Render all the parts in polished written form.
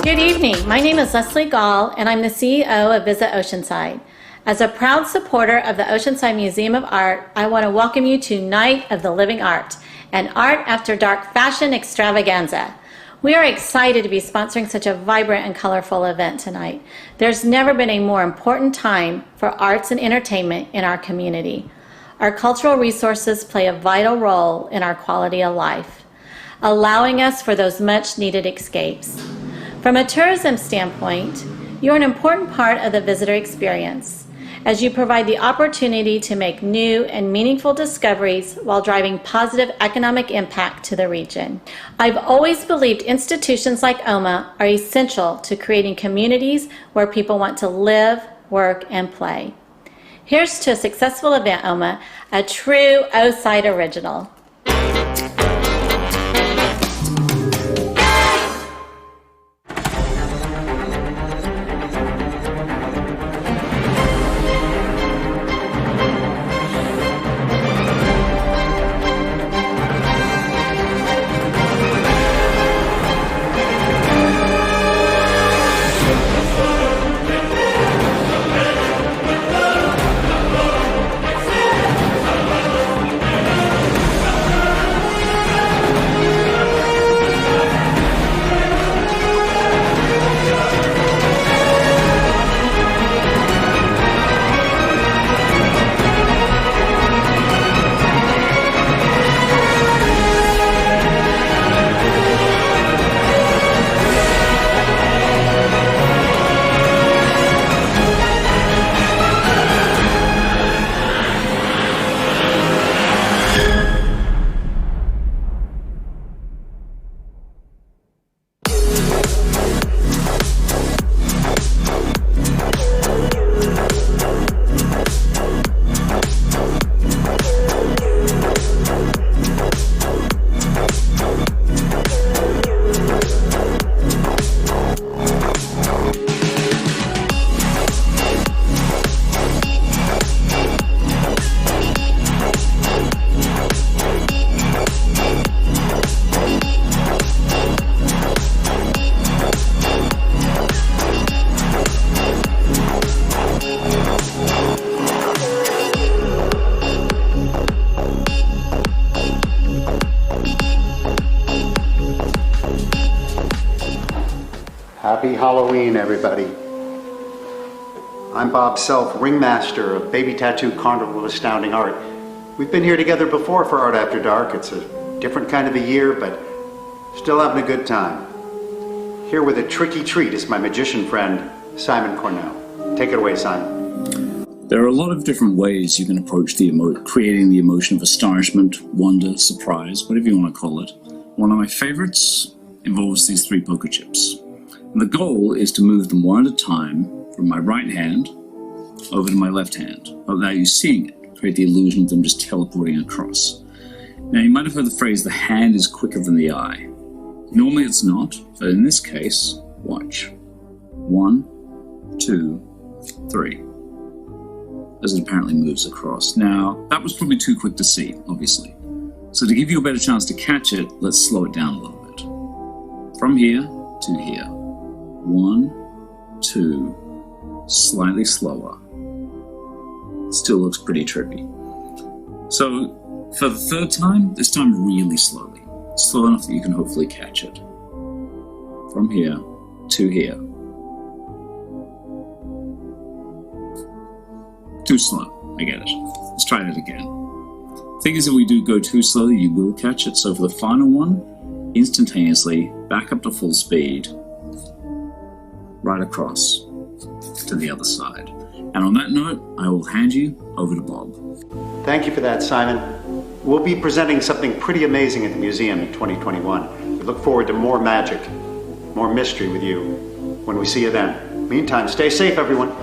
Good evening. My name is Leslie Gall, and I'm the CEO of Visit Oceanside. As a proud supporter of the Oceanside Museum of Art, I want to welcome you to Night of the Living Art, an Art After Dark fashion extravaganza. We are excited to be sponsoring such a vibrant and colorful event tonight. There's never been a more important time for arts and entertainment in our community. Our cultural resources play a vital role in our quality of life, allowing us for those much needed escapes. From a tourism standpoint, you're an important part of the visitor experience, as you provide the opportunity to make new and meaningful discoveries while driving positive economic impact to the region. I've always believed institutions like OMA are essential to creating communities where people want to live, work, and play. Here's to a successful event, OMA, a true O-Side original. Happy Halloween, everybody. I'm Bob Self, ringmaster of Baby Tattoo Carnival of Astounding Art. We've been here together before for Art After Dark. It's a different kind of a year, but still having a good time. Here with a tricky treat is my magician friend, Simon Cornell. Take it away, Simon. There are a lot of different ways you can approach creating the emotion of astonishment, wonder, surprise, whatever you want to call it. One of my favorites involves these 3 poker chips. And the goal is to move them one at a time from my right hand over to my left hand, without you seeing it, create the illusion of them just teleporting across. Now, you might have heard the phrase, the hand is quicker than the eye. Normally it's not, but in this case, watch. 1, 2, 3. As it apparently moves across. Now, that was probably too quick to see, obviously. So to give you a better chance to catch it, let's slow it down a little bit. From here to here. 1, 2, slightly slower. Still looks pretty trippy. So for the 3rd time, this time really slowly. Slow enough that you can hopefully catch it. From here to here. Too slow, I get it. Let's try that again. Thing is, if we do go too slowly, you will catch it. So for the final one, instantaneously, back up to full speed, right across to the other side. And on that note, I will hand you over to Bob. Thank you for that, Simon. We'll be presenting something pretty amazing at the museum in 2021. We look forward to more magic, more mystery with you when we see you then. Meantime, stay safe, everyone.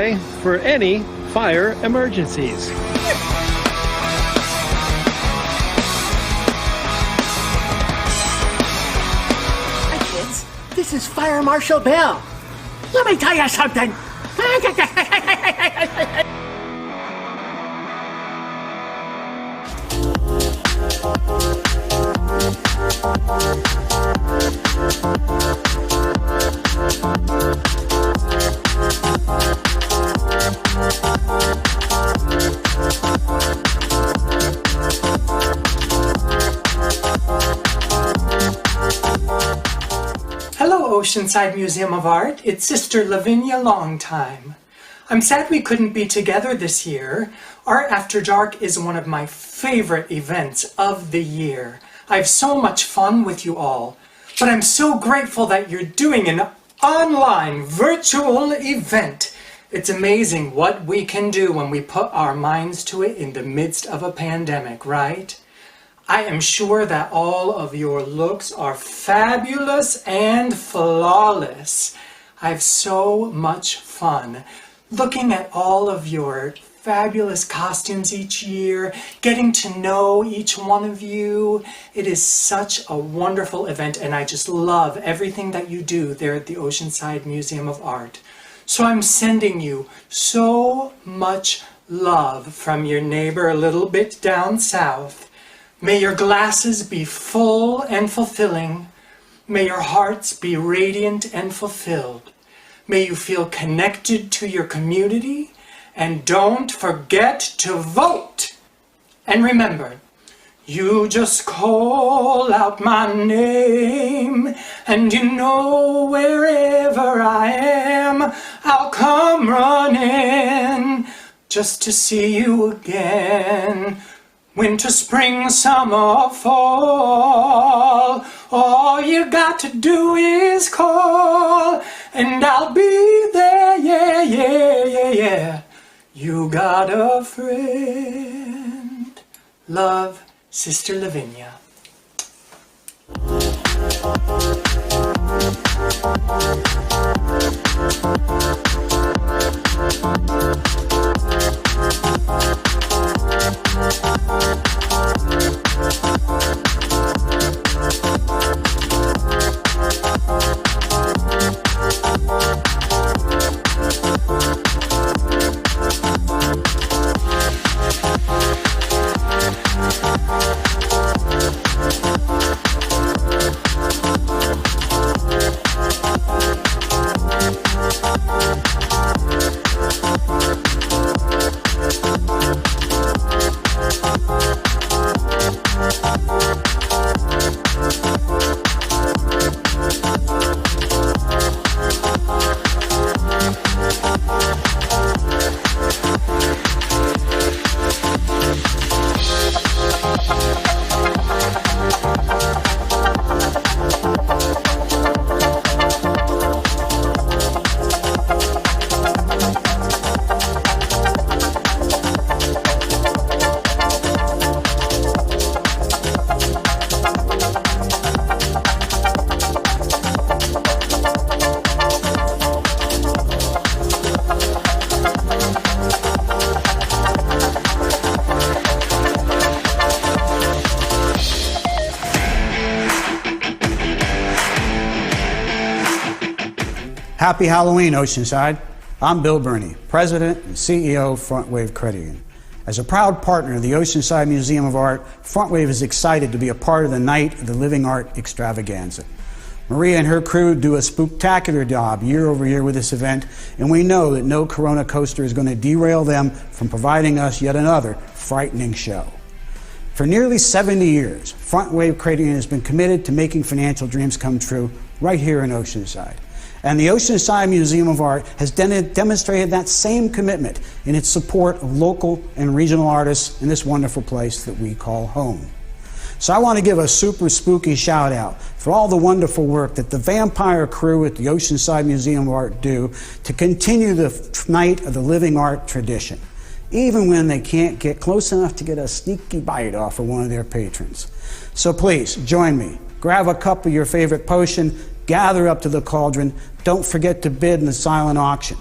runway for any fire emergencies. Hi, kids. This is Fire Marshal Bill. Let me tell you something. Hello, Oceanside Museum of Art. It's Sister Lavinia Longtime. I'm sad we couldn't be together this year. Art After Dark is one of my favorite events of the year. I have so much fun with you all, but I'm so grateful that you're doing an online virtual event. It's amazing what we can do when we put our minds to it in the midst of a pandemic, right? I am sure that all of your looks are fabulous and flawless. I have so much fun looking at all of your fabulous costumes each year, getting to know each one of you. It is such a wonderful event, and I just love everything that you do there at the Oceanside Museum of Art. So I'm sending you so much love from your neighbor a little bit down south. May your glasses be full and fulfilling. May your hearts be radiant and fulfilled. May you feel connected to your community, and don't forget to vote. And remember, you just call out my name, and you know wherever I am, I'll come running just to see you again. Winter, spring, summer, fall, all you got to do is call, and I'll be there, yeah, yeah, yeah, yeah. You got a friend. Love, Sister Lavinia. Happy Halloween, Oceanside. I'm Bill Burney, President and CEO of Front Wave Crediting. As a proud partner of the Oceanside Museum of Art, Front Wave is excited to be a part of the Night of the Living Art Extravaganza. Maria and her crew do a spooktacular job year over year with this event, and we know that no Corona coaster is going to derail them from providing us yet another frightening show. For nearly 70 years, Front Wave Crediting has been committed to making financial dreams come true right here in Oceanside. And the Oceanside Museum of Art has demonstrated that same commitment in its support of local and regional artists in this wonderful place that we call home. So I want to give a super spooky shout out for all the wonderful work that the vampire crew at the Oceanside Museum of Art do to continue the Night of the Living Art tradition, even when they can't get close enough to get a sneaky bite off of one of their patrons. So please, join me. Grab a cup of your favorite potion, gather up to the cauldron. Don't forget to bid in the silent auction.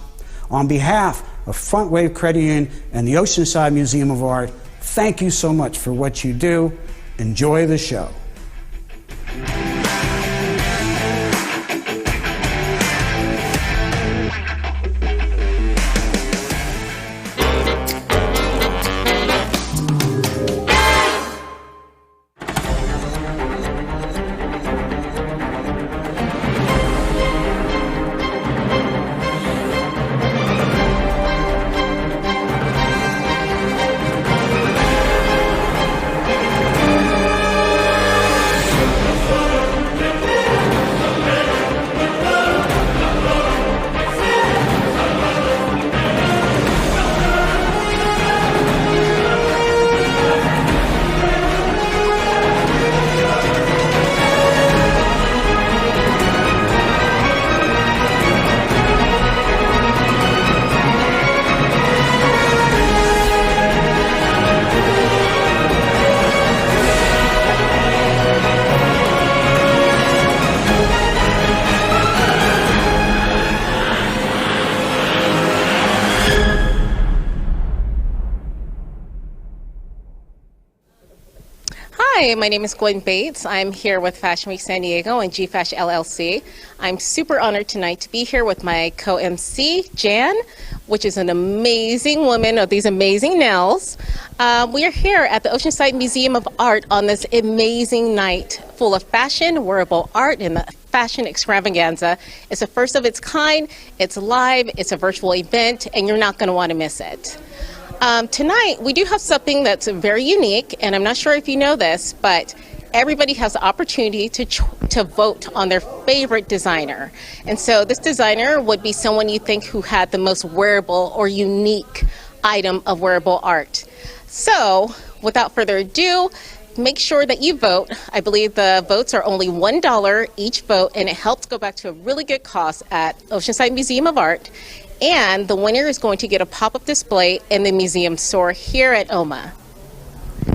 On behalf of Front Wave Credit Union and the Oceanside Museum of Art, thank you so much for what you do. Enjoy the show. Hi, my name is Gwen Bates. I'm here with Fashion Week San Diego and GFash LLC. I'm super honored tonight to be here with my co-MC, Jan, which is an amazing woman of these amazing nails. We are here at the Oceanside Museum of Art on this amazing night full of fashion, wearable art, and the fashion extravaganza. It's the first of its kind, it's live, it's a virtual event, and you're not going to want to miss it. Tonight, we do have something that's very unique, and I'm not sure if you know this, but everybody has the opportunity to vote on their favorite designer. And so this designer would be someone you think who had the most wearable or unique item of wearable art. So, without further ado, make sure that you vote. I believe the votes are only $1 each vote, and it helps go back to a really good cause at Oceanside Museum of Art. And the winner is going to get a pop-up display in the museum store here at OMA.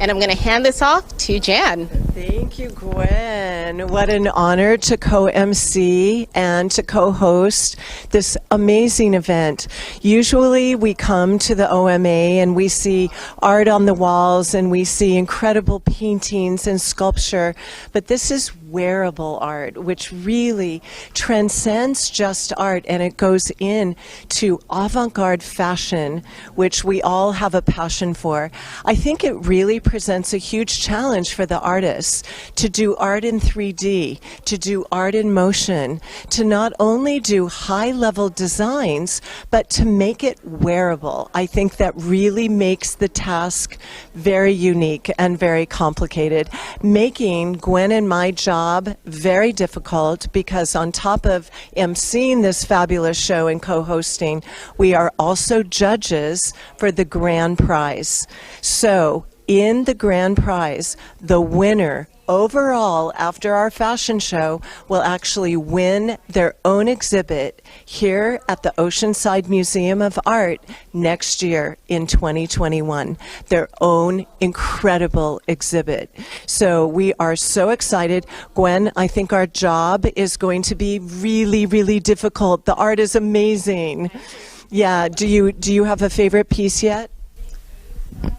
And I'm going to hand this off to Jan. Thank you, Gwen. What an honor to co-MC and to co-host this amazing event. Usually we come to the OMA and we see art on the walls and we see incredible paintings and sculpture, but this is wearable art, which really transcends just art, and it goes into avant-garde fashion, which we all have a passion for. I think it really presents a huge challenge for the artists to do art in 3D, to do art in motion, to not only do high-level designs, but to make it wearable. I think that really makes the task very unique and very complicated, making Gwen and my job very difficult, because on top of emceeing this fabulous show and co-hosting, we are also judges for the grand prize. So in the grand prize, the winner overall after our fashion show will actually win their own exhibit here at the Oceanside Museum of Art next year in 2021. Their own incredible exhibit. So we are so excited. Gwen, I think our job is going to be really, really difficult. The art is amazing. Yeah, do you have a favorite piece yet?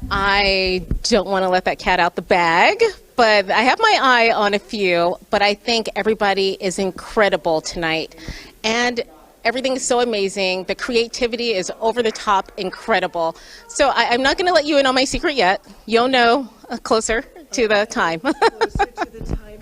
I don't want to let that cat out the bag, but I have my eye on a few, but I think everybody is incredible tonight. And everything is so amazing. The creativity is over the top incredible. So I'm not going to let you in on my secret yet. You'll know closer to the time. Closer to the time.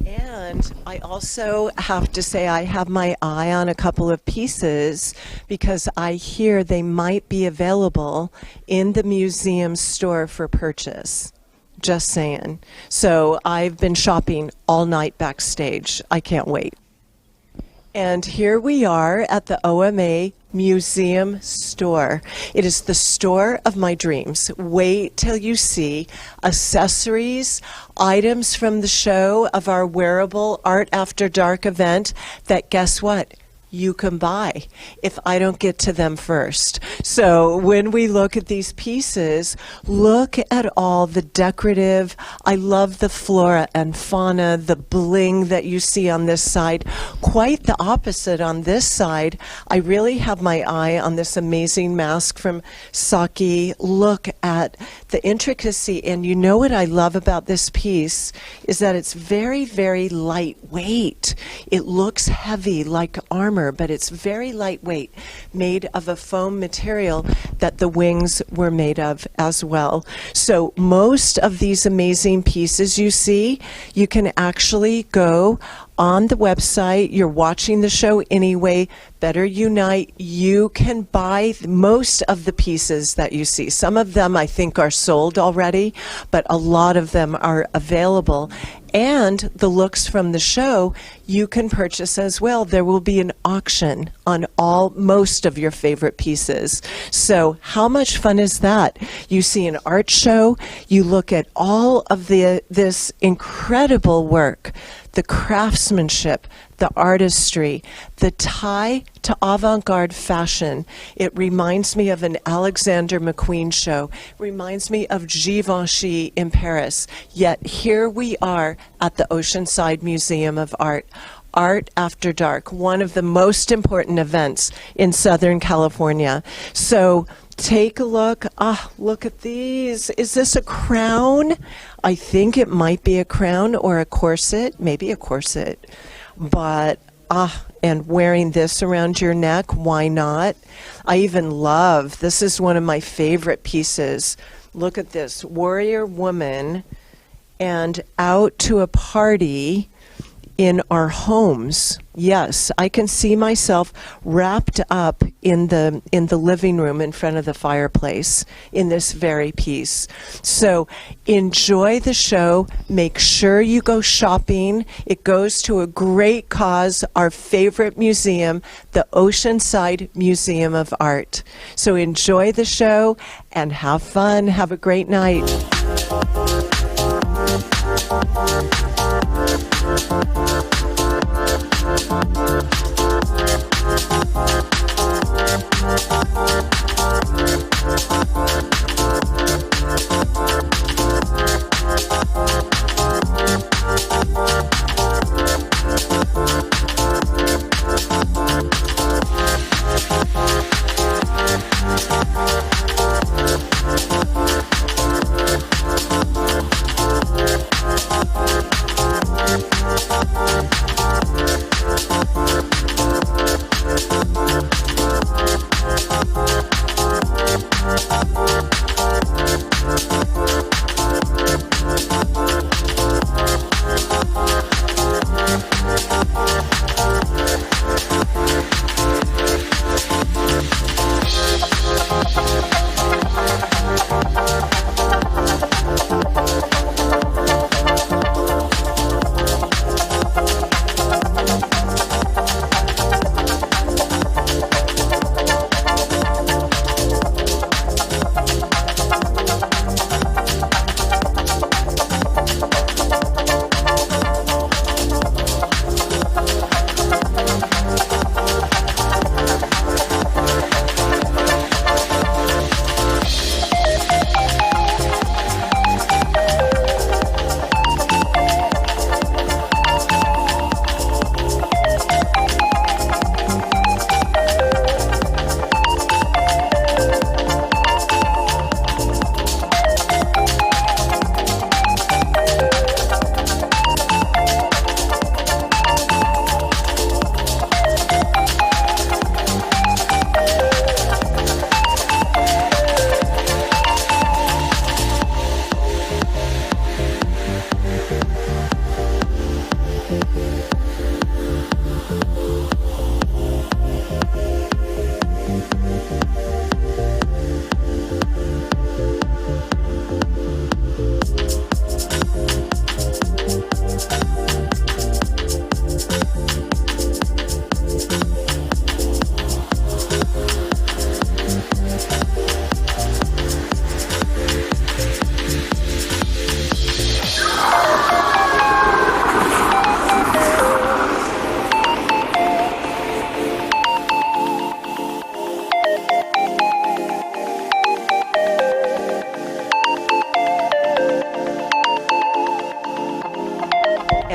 And I also have to say I have my eye on a couple of pieces because I hear they might be available in the museum store for purchase. Just saying. So I've been shopping all night backstage. I can't wait. And here we are at the OMA Museum Store. It is the store of my dreams. Wait till you see accessories, items from the show of our wearable Art After Dark event that, guess what? you can buy if I don't get to them first. So when we look at these pieces, look at all the decorative. I love the flora and fauna, the bling that you see on this side. Quite the opposite on this side. I really have my eye on this amazing mask from Saki. Look at the intricacy, and you know what I love about this piece is that it's very, very lightweight. It looks heavy like armor, but it's very lightweight, made of a foam material that the wings were made of as well. So most of these amazing pieces you see, you can actually go on the website. You're watching the show anyway. Better Unite. You can buy most of the pieces that you see. Some of them I think are sold already, but a lot of them are available. And the looks from the show you can purchase as well. There will be an auction on most of your favorite pieces. So how much fun is that? You see an art show, you look at all of this incredible work, the craftsmanship, the artistry, the tie to avant-garde fashion. It reminds me of an Alexander McQueen show, reminds me of Givenchy in Paris. Yet here we are at the Oceanside Museum of Art. Art After Dark, one of the most important events in Southern California. So take a look. Look at these. Is this a crown? I think it might be a crown or a corset, maybe a corset. But, and wearing this around your neck, why not? I even love, this is one of my favorite pieces. Look at this, warrior woman and out to a party in our homes. Yes, I can see myself wrapped up in the living room in front of the fireplace in this very piece. So enjoy the show. Make sure you go shopping. It goes to a great cause, our favorite museum, the Oceanside Museum of Art. So enjoy the show and have fun. Have a great night. Thank you.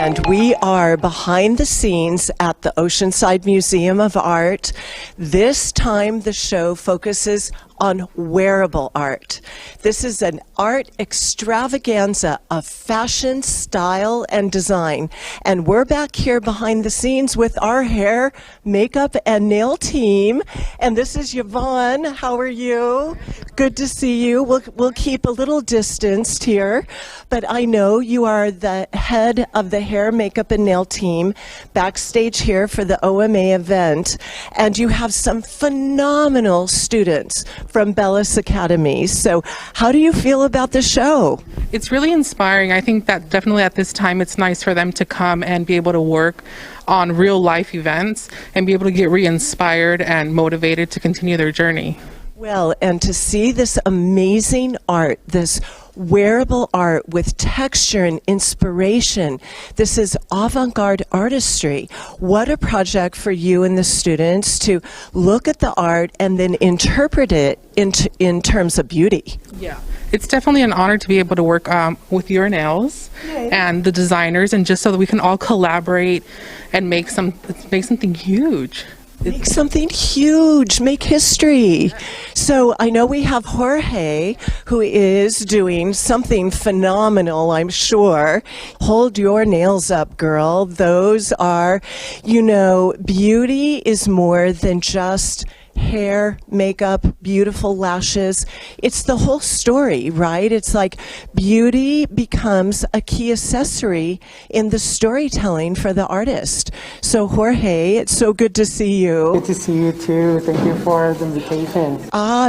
And we are behind the scenes at the Oceanside Museum of Art. This time the show focuses on wearable art. This is an art extravaganza of fashion, style, and design. And we're back here behind the scenes with our hair, makeup, and nail team. And this is Yvonne. How are you? Good to see you. We'll keep a little distanced here, but I know you are the head of the hair, makeup, and nail team backstage here for the OMA event. And you have some phenomenal students from Bellis Academy. So how do you feel about the show? It's really inspiring. I think that definitely at this time it's nice for them to come and be able to work on real life events and be able to get re-inspired and motivated to continue their journey. Well, and to see this amazing art, this wearable art with texture and inspiration. This is avant-garde artistry. What a project for you and the students to look at the art and then interpret it in terms of beauty. Yeah, it's definitely an honor to be able to work with your nails and the designers, and just so that we can all collaborate and make something huge. Make something huge, make history. So I know we have Jorge, who is doing something phenomenal, I'm sure. Hold your nails up, girl. Those are, beauty is more than just hair, makeup, beautiful lashes. It's the whole story, right? It's like beauty becomes a key accessory in the storytelling for the artist. So Jorge, it's so good to see you. Good to see you too. Thank you for the invitation.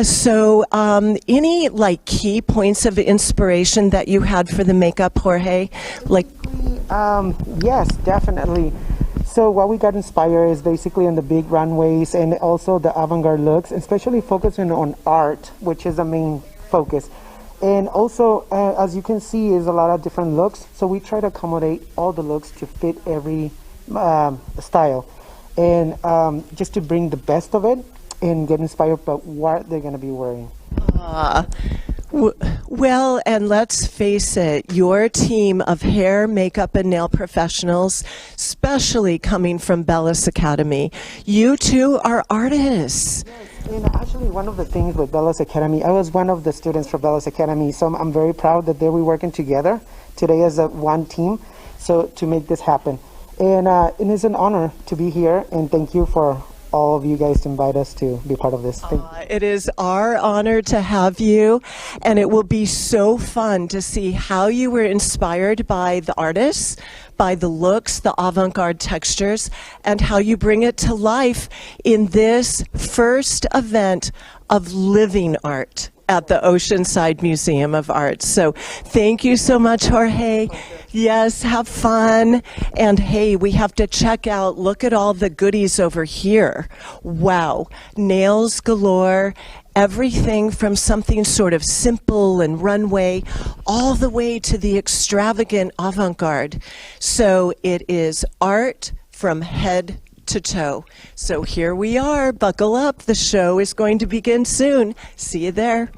So any key points of inspiration that you had for the makeup, Jorge? Yes, definitely. So what we got inspired is basically on the big runways and also the avant-garde looks, especially focusing on art, which is the main focus. And also, as you can see, is a lot of different looks. So we try to accommodate all the looks to fit every style. And just to bring the best of it and get inspired by what they're going to be wearing. Well, and let's face it, your team of hair, makeup, and nail professionals, especially coming from Bellis Academy, you two are artists. Yes, and actually one of the things with Bellis Academy, I was one of the students for Bellis Academy, so I'm very proud that they were working together today as one team, so to make this happen. And it is an honor to be here, and thank you for all of you guys to invite us to be part of this. It is our honor to have you, and it will be so fun to see how you were inspired by the artists, by the looks, the avant-garde textures, and how you bring it to life in this first event of living art at the Oceanside Museum of Art. So thank you so much, Jorge. Yes, have fun. And hey, we have to check out, look at all the goodies over here. Wow, nails galore, everything from something sort of simple and runway all the way to the extravagant avant-garde. So it is art from head to toe. So here we are. Buckle up. The show is going to begin soon. See you there.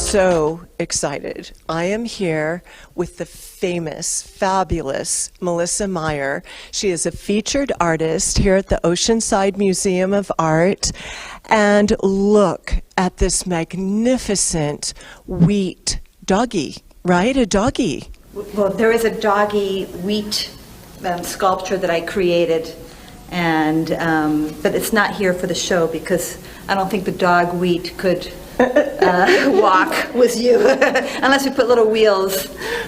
so excited. I am here with the famous, fabulous Melissa Meyer. She is a featured artist here at the Oceanside Museum of Art. And look at this magnificent wheat doggy, right? A doggy. Well, there is a doggy wheat sculpture that I created, and but it's not here for the show because I don't think the dog wheat could walk with you unless you put little wheels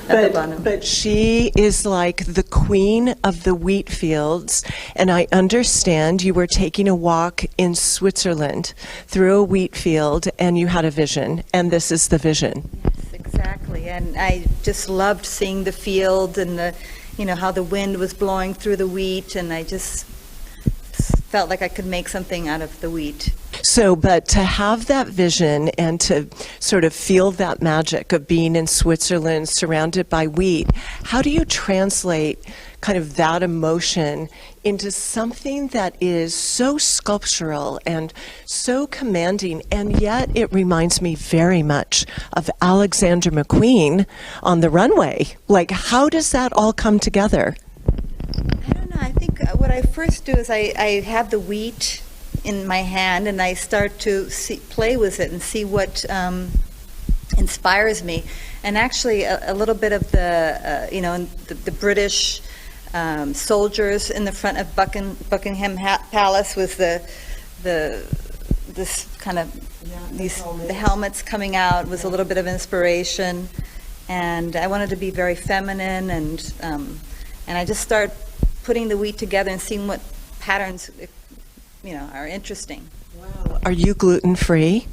at the bottom. But she is like the queen of the wheat fields, and I understand you were taking a walk in Switzerland through a wheat field and you had a vision, and this is the vision. Yes, exactly. And I just loved seeing the field and the, you know, how the wind was blowing through the wheat, and I just felt like I could make something out of the wheat. So, but to have that vision and to sort of feel that magic of being in Switzerland surrounded by wheat, how do you translate kind of that emotion into something that is so sculptural and so commanding, and yet it reminds me very much of Alexander McQueen on the runway? Like, how does that all come together? I don't know. I think what I first do is I have the wheat in my hand and I start to play with it and see what inspires me. And actually, a little bit of the the British soldiers in the front of Buckingham Palace with this kind of the helmets coming out was a little bit of inspiration. And I wanted to be very feminine, and I just start putting the wheat together and seeing what patterns are interesting. Wow. Are you gluten-free?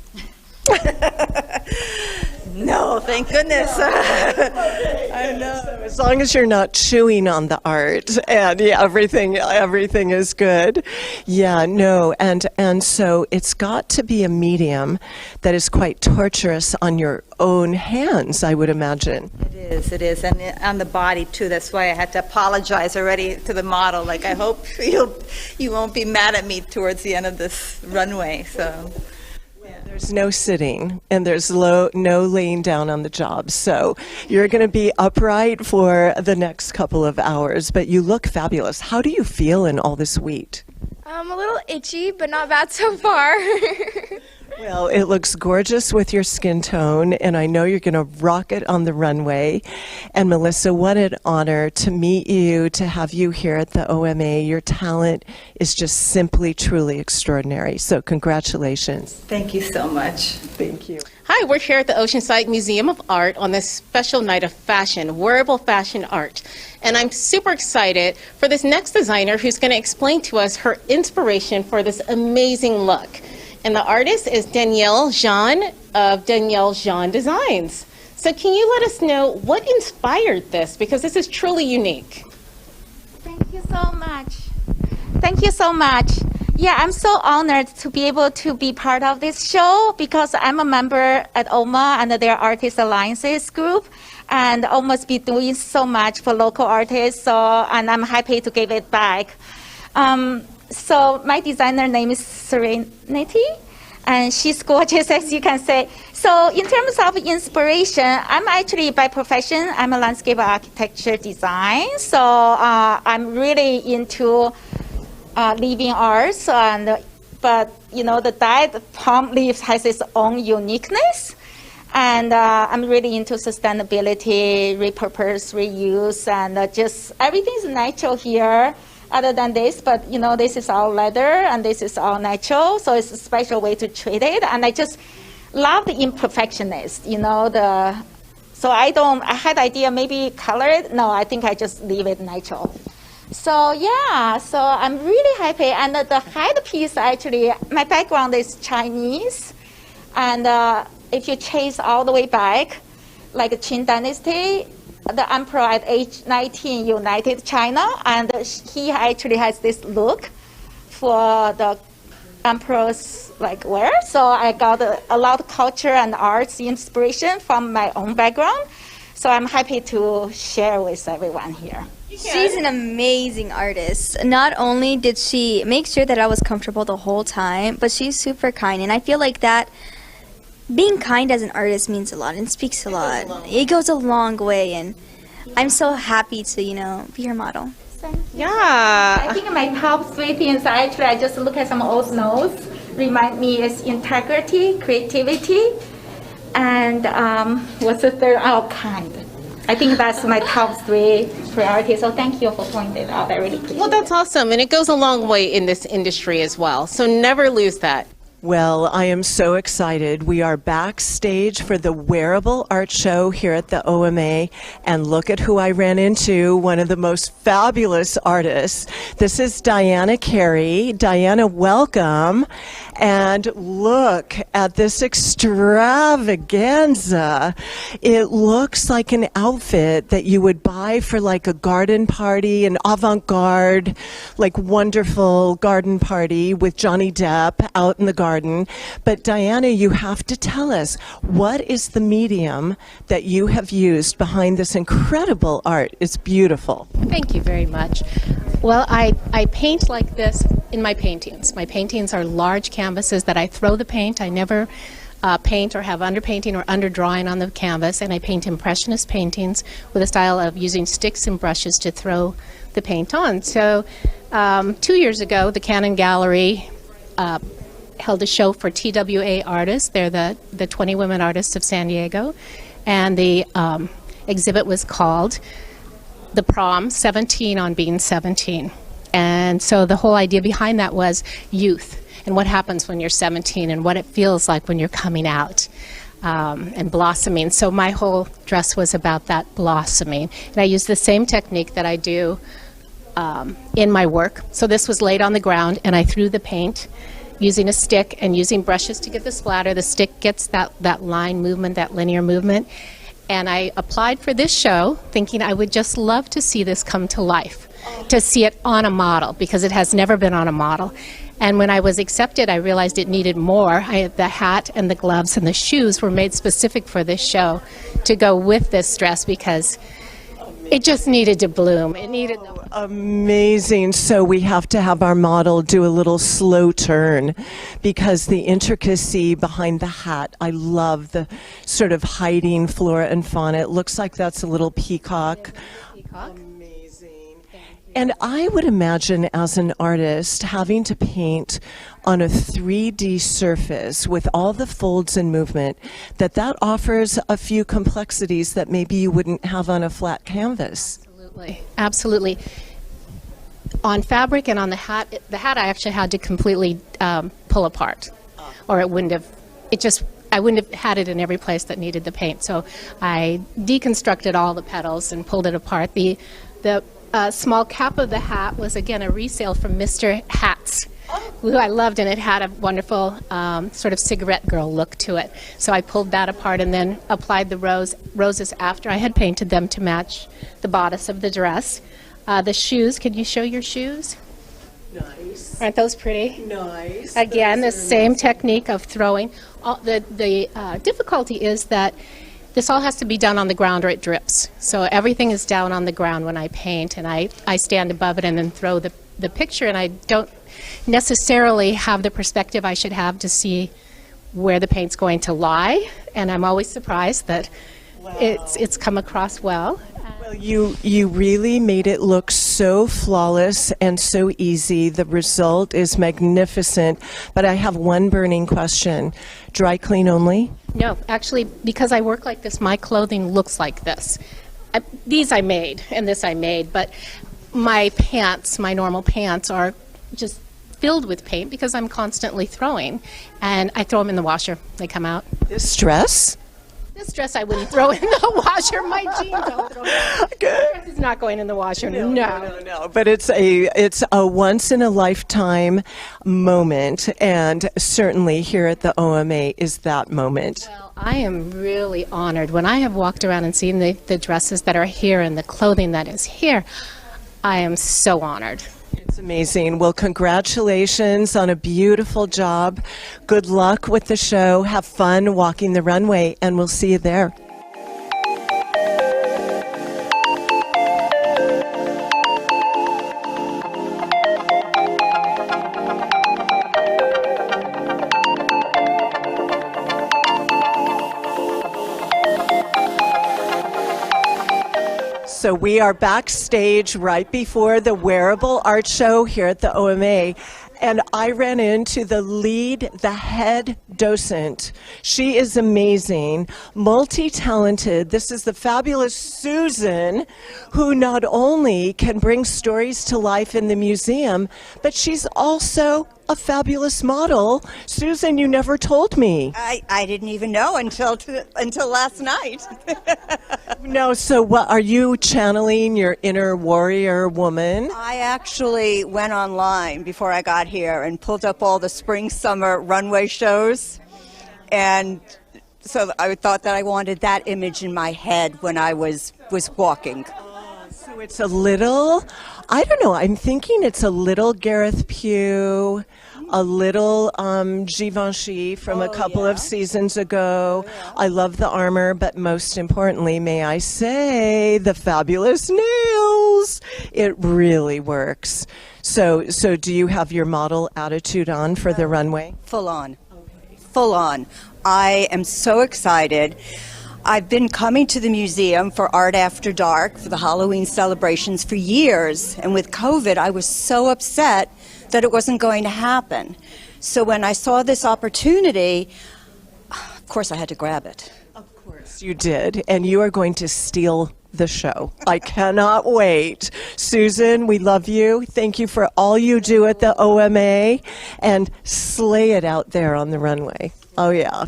No, thank goodness. I know. So as long as you're not chewing on the art, and everything is good. Yeah, no, and so it's got to be a medium that is quite torturous on your own hands, I would imagine. It is, and on the body too. That's why I had to apologize already to the model. Like, I hope you won't be mad at me towards the end of this runway. So. There's no sitting, and there's no laying down on the job. So you're going to be upright for the next couple of hours, but you look fabulous. How do you feel in all this wheat? I'm a little itchy, but not bad so far. Well, it looks gorgeous with your skin tone, and I know you're going to rock it on the runway. And Melissa, what an honor to meet you, to have you here at the OMA. Your talent is just simply, truly extraordinary. So congratulations. Thank you so much. Thank you. Hi, we're here at the Oceanside Museum of Art on this special night of fashion, wearable fashion art. And I'm super excited for this next designer who's going to explain to us her inspiration for this amazing look. And the artist is Danielle Jean of Danielle Jean Designs. So can you let us know what inspired this? Because this is truly unique. Thank you so much. Thank you so much. Yeah, I'm so honored to be able to be part of this show because I'm a member at OMA and their Artist Alliances group, and OMA's been doing so much for local artists, and I'm happy to give it back. So my designer name is Serenity, and she's gorgeous, as you can say. So in terms of inspiration, I'm actually by profession, I'm a landscape architecture design. So I'm really into living arts, but the dyed palm leaves has its own uniqueness. And I'm really into sustainability, repurpose, reuse, and just everything's natural here. Other than this, but this is all leather and this is all natural, so it's a special way to treat it. And I just love the imperfectionist, so I had the idea maybe color it. No, I think I just leave it natural. So yeah, so I'm really happy. And the headpiece, actually, my background is Chinese, and if you trace all the way back, like the Qing Dynasty, the emperor at age 19 united China, and he actually has this look for the emperor's wear. So I got a lot of culture and arts inspiration from my own background. So I'm happy to share with everyone here. She's an amazing artist. Not only did she make sure that I was comfortable the whole time, but she's super kind, and I feel like that being kind as an artist means a lot and speaks a lot. It goes a long way, and I'm so happy to, be your model. Yeah. I think my top three things, actually, I just look at some old notes, remind me is integrity, creativity, and what's the third? Oh, kind. I think that's my top three priorities. So thank you for pointing it out. I really appreciate it. Well, that's awesome. And it goes a long way in this industry as well. So never lose that. Well, I am so excited. We are backstage for the Wearable Art Show here at the OMA, and look at who I ran into, one of the most fabulous artists. This is Diana Carey. Diana, welcome. And look at this extravaganza. It looks like an outfit that you would buy for like a garden party, an avant-garde, like wonderful garden party with Johnny Depp out in the garden. But Diana, you have to tell us, what is the medium that you have used behind this incredible art? It's beautiful. Thank you very much. Well, I paint like this in my paintings. My paintings are large canvases that I throw the paint. I never paint or have underpainting or underdrawing on the canvas, and I paint impressionist paintings with a style of using sticks and brushes to throw the paint on. So 2 years ago, the Cannon Gallery held a show for TWA artists. They're the 20 women artists of San Diego, and the exhibit was called The Prom, 17 on Being 17. And so the whole idea behind that was youth and what happens when you're 17 and what it feels like when you're coming out and blossoming. So my whole dress was about that blossoming. And I used the same technique that I do in my work. So this was laid on the ground, and I threw the paint using a stick and using brushes to get the splatter. The stick gets that line movement, that linear movement. And I applied for this show thinking I would just love to see this come to life, to see it on a model, because it has never been on a model. And when I was accepted, I realized it needed more. The hat and the gloves and the shoes were made specific for this show to go with this dress, because it just needed to bloom. It needed amazing. So we have to have our model do a little slow turn, because the intricacy behind the hat, I love the sort of hiding flora and fauna. It looks like that's a little peacock. Amazing. And I would imagine, as an artist, having to paint on a 3D surface with all the folds and movement, that offers a few complexities that maybe you wouldn't have on a flat canvas. Absolutely. Absolutely. On fabric and on the hat I actually had to completely pull apart, or it wouldn't have, I wouldn't have had it in every place that needed the paint. So I deconstructed all the petals and pulled it apart. The small cap of the hat was, again, a resale from Mr. Hats, who I loved, and it had a wonderful sort of cigarette girl look to it. So I pulled that apart and then applied the roses after I had painted them to match the bodice of the dress. The shoes, can you show your shoes? Nice. Aren't those pretty? Nice. Again, the same technique of throwing. The difficulty is that this all has to be done on the ground or it drips. So everything is down on the ground when I paint, and I stand above it and then throw the picture, and I don't necessarily have the perspective I should have to see where the paint's going to lie, and I'm always surprised that it's come across well. Well, you really made it look so flawless and so easy. The result is magnificent, but I have one burning question. Dry clean only? No, actually, because I work like this, my clothing looks like this. These I made, and this I made, but my pants, my normal pants, are just filled with paint because I'm constantly throwing, and I throw them in the washer. They come out. This dress? This dress I wouldn't throw in the washer. My jeans don't throw in the washer. This dress is not going in the washer. No. But it's a once in a lifetime moment, and certainly here at the OMA is that moment. Well, I am really honored. When I have walked around and seen the dresses that are here and the clothing that is here, I am so honored. It's amazing. Well, congratulations on a beautiful job. Good luck with the show. Have fun walking the runway, and we'll see you there. So we are backstage right before the Wearable Art Show here at the OMA. And I ran into the head docent. She is amazing, multi-talented. This is the fabulous Susan, who not only can bring stories to life in the museum, but she's also a fabulous model. Susan, you never told me. I didn't even know until last night. No, so what, are you channeling your inner warrior woman? I actually went online before I got here and pulled up all the spring summer runway shows, and so I thought that I wanted that image in my head when I was walking. So it's a little, I don't know, I'm thinking it's a little Gareth Pugh, a little Givenchy from a couple of seasons ago. I love the armor, but most importantly, may I say, the fabulous nails. It really works. So do you have your model attitude on for the runway? Full on. Full on. I am so excited. I've been coming to the museum for Art After Dark, for the Halloween celebrations, for years. And with COVID, I was so upset that it wasn't going to happen. So when I saw this opportunity, of course I had to grab it. Of course you did. And you are going to steal the show. I cannot wait. Susan, we love you. Thank you for all you do at the OMA. And slay it out there on the runway. Oh, yeah.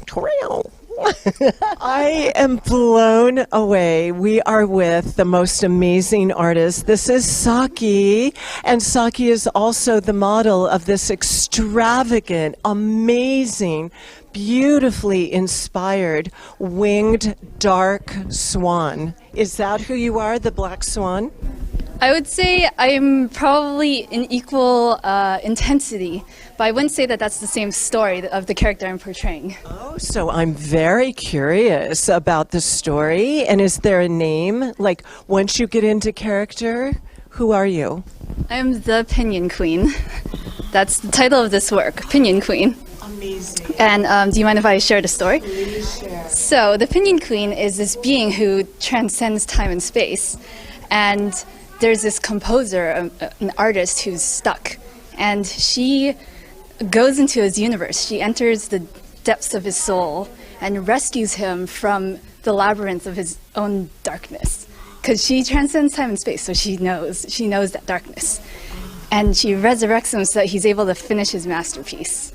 I am blown away. We are with the most amazing artist. This is Saki, and Saki is also the model of this extravagant, amazing, beautifully inspired winged dark swan. Is that who you are, the black swan? I would say I'm probably in equal intensity, but I wouldn't say that that's the same story of the character I'm portraying. Oh, so I'm very curious about the story. And is there a name? Like, once you get into character, who are you? I'm the Pinion Queen. That's the title of this work, Pinion Queen. Amazing. And do you mind if I share the story? Please share. So the Pinion Queen is this being who transcends time and space. And there's this composer, an artist who's stuck, and she goes into his universe. She enters the depths of his soul and rescues him from the labyrinth of his own darkness. Because she transcends time and space, so she knows that darkness. And she resurrects him so that he's able to finish his masterpiece.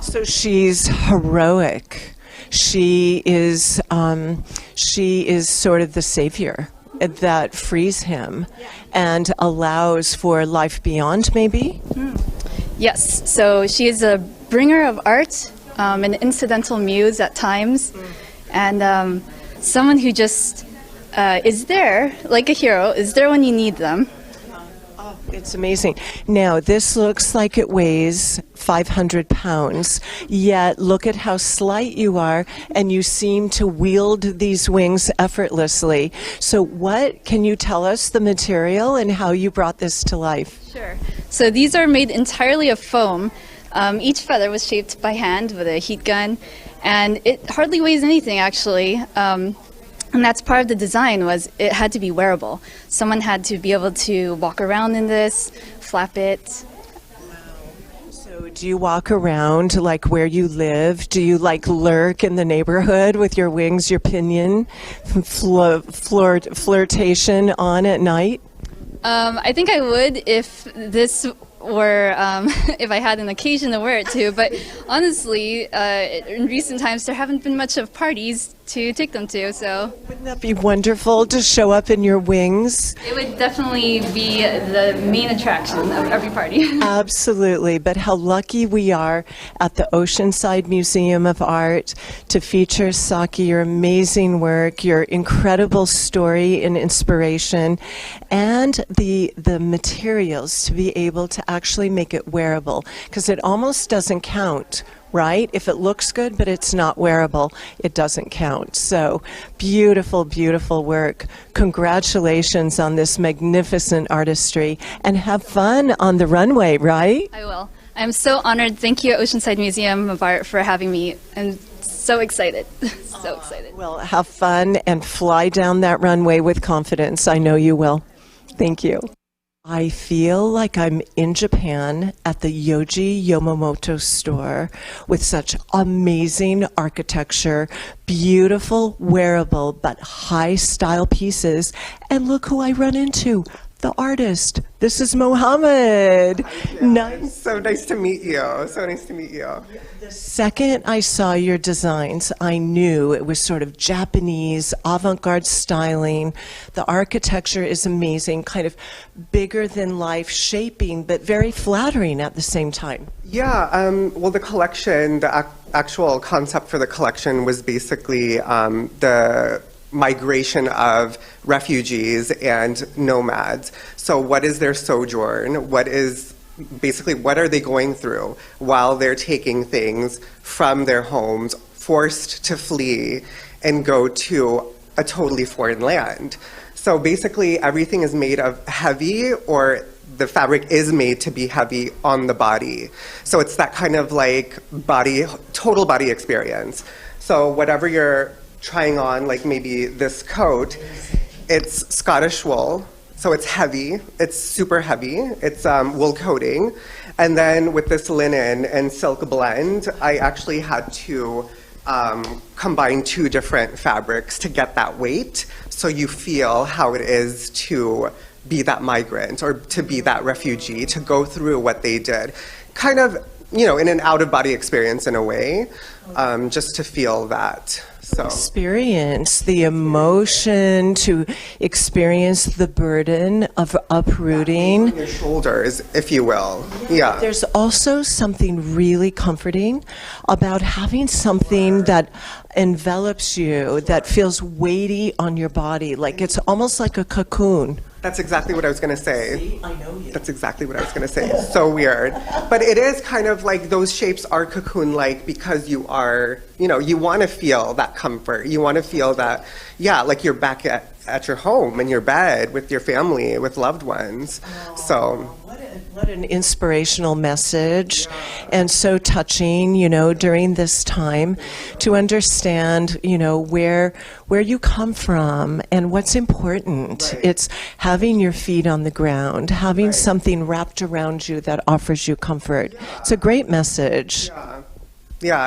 So she's heroic. She is sort of the savior that frees him and allows for life beyond, maybe? Yes, so she is a bringer of art, an incidental muse at times, and someone who just is there, like a hero, is there when you need them. It's amazing. Now, this looks like it weighs 500 pounds, yet look at how slight you are, and you seem to wield these wings effortlessly. So what, can you tell us the material and how you brought this to life? Sure. So these are made entirely of foam. Each feather was shaped by hand with a heat gun, and it hardly weighs anything, actually. And that's part of the design, was it had to be wearable. Someone had to be able to walk around in this, flap it. So do you walk around like where you live? Do you like lurk in the neighborhood with your wings, your pinion, flirtation on at night? I think I would if this were, if I had an occasion to wear it to, but honestly, in recent times there haven't been much of parties to take them to, so. Wouldn't that be wonderful to show up in your wings? It would definitely be the main attraction of every party. Absolutely, but how lucky we are at the Oceanside Museum of Art to feature Saki, your amazing work, your incredible story and inspiration, and the materials to be able to actually make it wearable, because it almost doesn't count. Right? If it looks good, but it's not wearable, it doesn't count. So beautiful, beautiful work. Congratulations on this magnificent artistry, and have fun on the runway, right? I will. I'm so honored. Thank you, Oceanside Museum of Art, for having me. I'm so excited. So excited. Well, have fun and fly down that runway with confidence. I know you will. Thank you. I feel like I'm in Japan at the Yoji Yamamoto store with such amazing architecture, beautiful wearable but high style pieces. And look who I run into. The artist. This is Mohammed. Nice. So nice to meet you. So nice to meet you. The second I saw your designs, I knew it was sort of Japanese avant-garde styling. The architecture is amazing, kind of bigger than life shaping, but very flattering at the same time. Yeah, well, the collection, the actual concept for the collection was basically the migration of refugees and nomads. So what is their sojourn? What are they going through while they're taking things from their homes, forced to flee and go to a totally foreign land? So basically everything is made of heavy, or the fabric is made to be heavy on the body. So it's that kind of like total body experience. So whatever you're trying on, like maybe this coat, it's Scottish wool, so it's heavy, it's super heavy, it's wool coating, and then with this linen and silk blend, I actually had to combine two different fabrics to get that weight, so you feel how it is to be that migrant or to be that refugee, to go through what they did, kind of, in an out-of-body experience in a way, just to feel that. So. Experience the emotion, to experience the burden of uprooting. Your shoulders, if you will. Yeah. There's also something really comforting about having something that envelops you, that feels weighty on your body, like it's almost like a cocoon. That's exactly what I was going to say. See, I know you. That's exactly what I was going to say. It's so weird. But it is kind of like those shapes are cocoon-like because you are, you want to feel that comfort. You want to feel that, like you're back at your home, in your bed, with your family, with loved ones. So. What an inspirational message, and so touching, during this time to understand, where you come from and what's important. Right. It's having your feet on the ground, having something wrapped around you that offers you comfort. It's a great message. Yeah,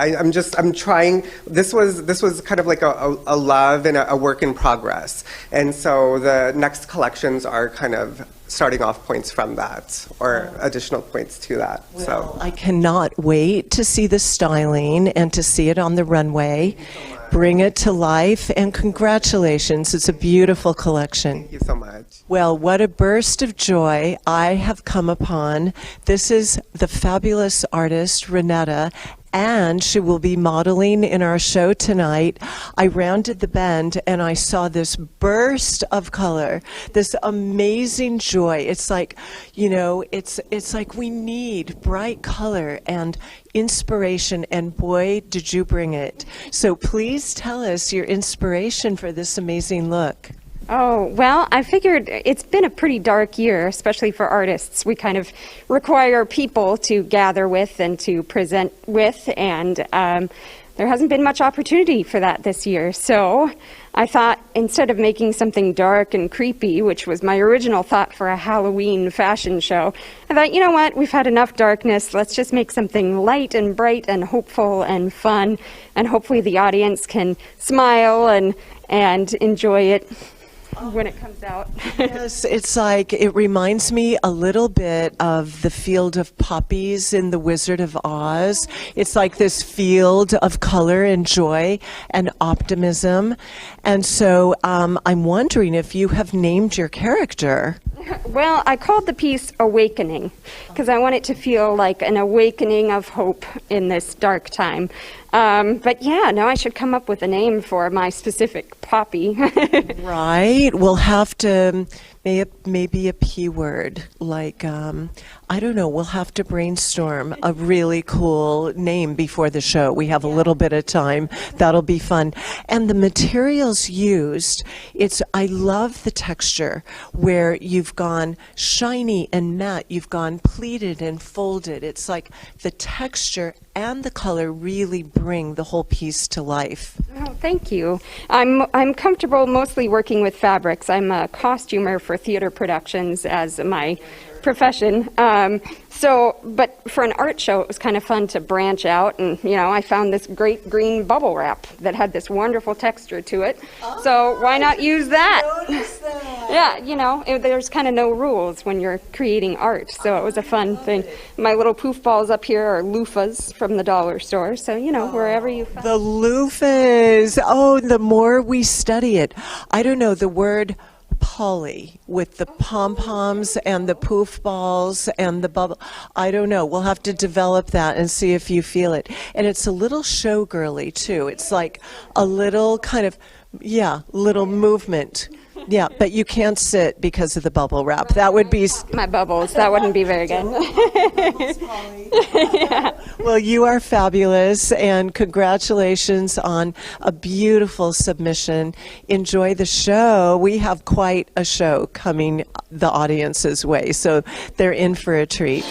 I'm trying. This was kind of like a love and a work in progress. And so the next collections are kind of starting off points from that, or additional points to that. Well, so I cannot wait to see the styling and to see it on the runway. Bring it to life, and congratulations. It's a beautiful collection. Thank you so much. Well, what a burst of joy I have come upon. This is the fabulous artist, Renetta, and she will be modeling in our show tonight. I rounded the bend and I saw this burst of color, this amazing joy. It's like, it's like we need bright color and inspiration, and boy, did you bring it. So please tell us your inspiration for this amazing look. Oh, well, I figured it's been a pretty dark year, especially for artists. We kind of require people to gather with and to present with, and there hasn't been much opportunity for that this year. So I thought, instead of making something dark and creepy, which was my original thought for a Halloween fashion show, I thought, you know what, we've had enough darkness. Let's just make something light and bright and hopeful and fun, and hopefully the audience can smile and enjoy it when it comes out. Yes, it's like, it reminds me a little bit of the field of poppies in The Wizard of Oz. It's like this field of color and joy and optimism. And so I'm wondering if you have named your character. Well, I called the piece Awakening because I want it to feel like an awakening of hope in this dark time. But yeah, now I should come up with a name for my specific poppy. Right. We'll have to Maybe a P word, like, I don't know, we'll have to brainstorm a really cool name before the show. We have a little bit of time. That'll be fun. And the materials used, I love the texture where you've gone shiny and matte, you've gone pleated and folded. It's like the texture and the color really bring the whole piece to life. Oh, thank you. I'm comfortable mostly working with fabrics. I'm a costumer for theater productions as my profession. But for an art show, it was kind of fun to branch out, and I found this great green bubble wrap that had this wonderful texture to it. So why not use that? Yeah, there's kind of no rules when you're creating art, so it was a fun thing. My little poof balls up here are loofahs from the dollar store, so wherever you find the loofahs. Oh, the more we study it, I don't know, the word poly with the pom-poms and the poof balls and the bubble. I don't know. We'll have to develop that and see if you feel it. And it's a little showgirly too. It's like a little kind of, little movement. Yeah, but you can't sit because of the bubble wrap. That would be... My bubbles. That wouldn't be very good. Yeah. Well, you are fabulous, and congratulations on a beautiful submission. Enjoy the show. We have quite a show coming the audience's way, so they're in for a treat.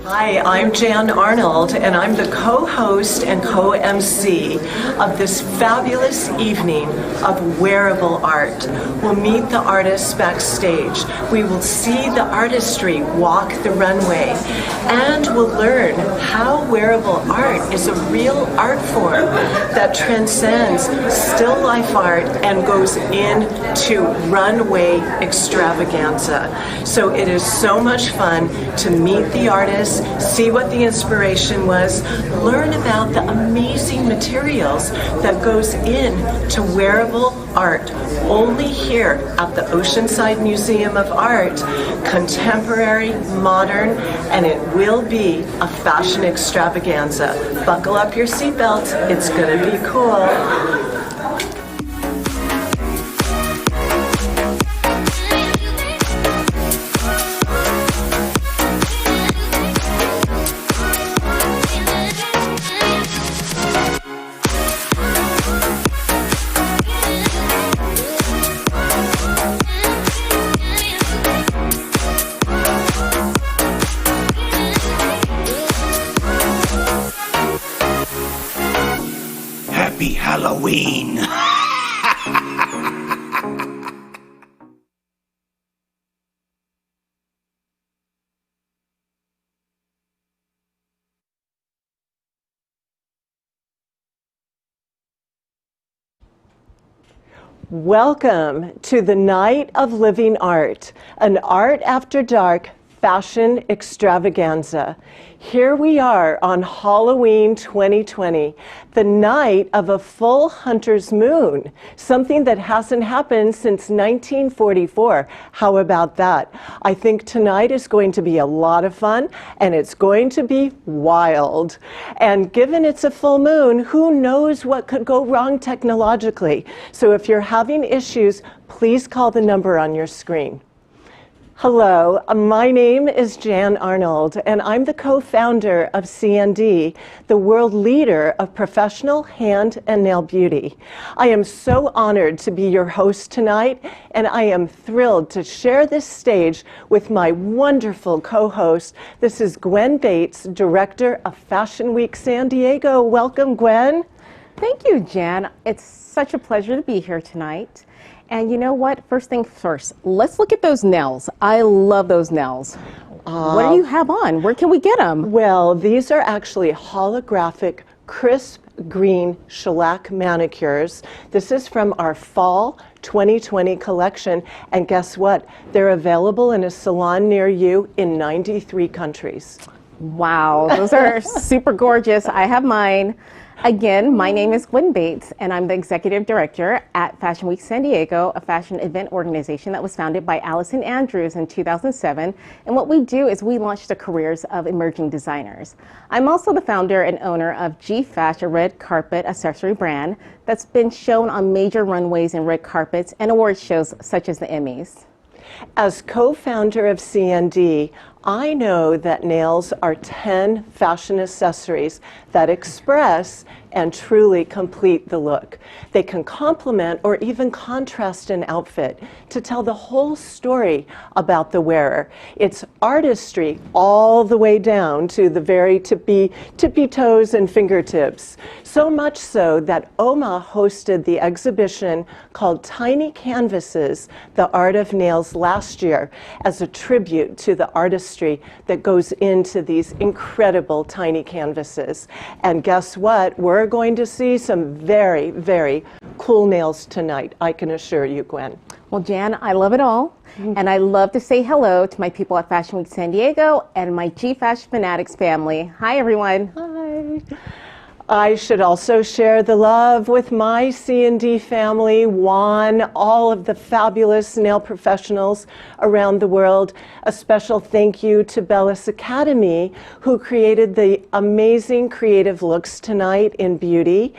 Hi, I'm Jan Arnold, and I'm the co-host and co-MC of this fabulous evening of wearable art. We'll meet the artists backstage. We will see the artistry walk the runway, and we'll learn how wearable art is a real art form that transcends still life art and goes into runway extravaganza. So it is so much fun to meet the artists, see what the inspiration was, learn about the amazing materials that goes into wearable art. Only here at the Oceanside Museum of Art, contemporary, modern, and it will be a fashion extravaganza. Buckle up your seatbelts, it's gonna be cool. Happy Halloween! Welcome to the Night of Living Art, an Art After Dark fashion extravaganza. Here we are on Halloween 2020, the night of a full hunter's moon, something that hasn't happened since 1944. How about that? I think tonight is going to be a lot of fun, and it's going to be wild. And given it's a full moon, who knows what could go wrong technologically? So if you're having issues, please call the number on your screen. Hello, my name is Jan Arnold, and I'm the co-founder of CND, the world leader of professional hand and nail beauty. I am so honored to be your host tonight, and I am thrilled to share this stage with my wonderful co-host. This is Gwen Bates, Director of Fashion Week San Diego. Welcome, Gwen. Thank you, Jan. It's such a pleasure to be here tonight. And you know what? First thing first, let's look at those nails. I love those nails. What do you have on? Where can we get them? Well, these are actually holographic, crisp green shellac manicures. This is from our fall 2020 collection. And guess what? They're available in a salon near you in 93 countries. Wow, those are super gorgeous. I have mine. Again, my name is Gwen Bates, and I'm the Executive Director at Fashion Week San Diego, a fashion event organization that was founded by Allison Andrews in 2007. And what we do is we launch the careers of emerging designers. I'm also the founder and owner of G-Fash, a red carpet accessory brand that's been shown on major runways and red carpets and award shows such as the Emmys. As co-founder of CND, I know that nails are 10 fashion accessories that express and truly complete the look. They can complement or even contrast an outfit to tell the whole story about the wearer. It's artistry all the way down to the very tippy toes and fingertips. So much so that OMA hosted the exhibition called Tiny Canvases, The Art of Nails last year as a tribute to the artistry that goes into these incredible tiny canvases. And guess what? We're going to see some very, very cool nails tonight, I can assure you, Gwen. Well, Jan, I love it all. And I love to say hello to my people at Fashion Week San Diego and my G-Fash Fanatics family. Hi, everyone. Hi. I should also share the love with my C&D family, Juan, all of the fabulous nail professionals around the world. A special thank you to Bellis Academy, who created the amazing creative looks tonight in beauty,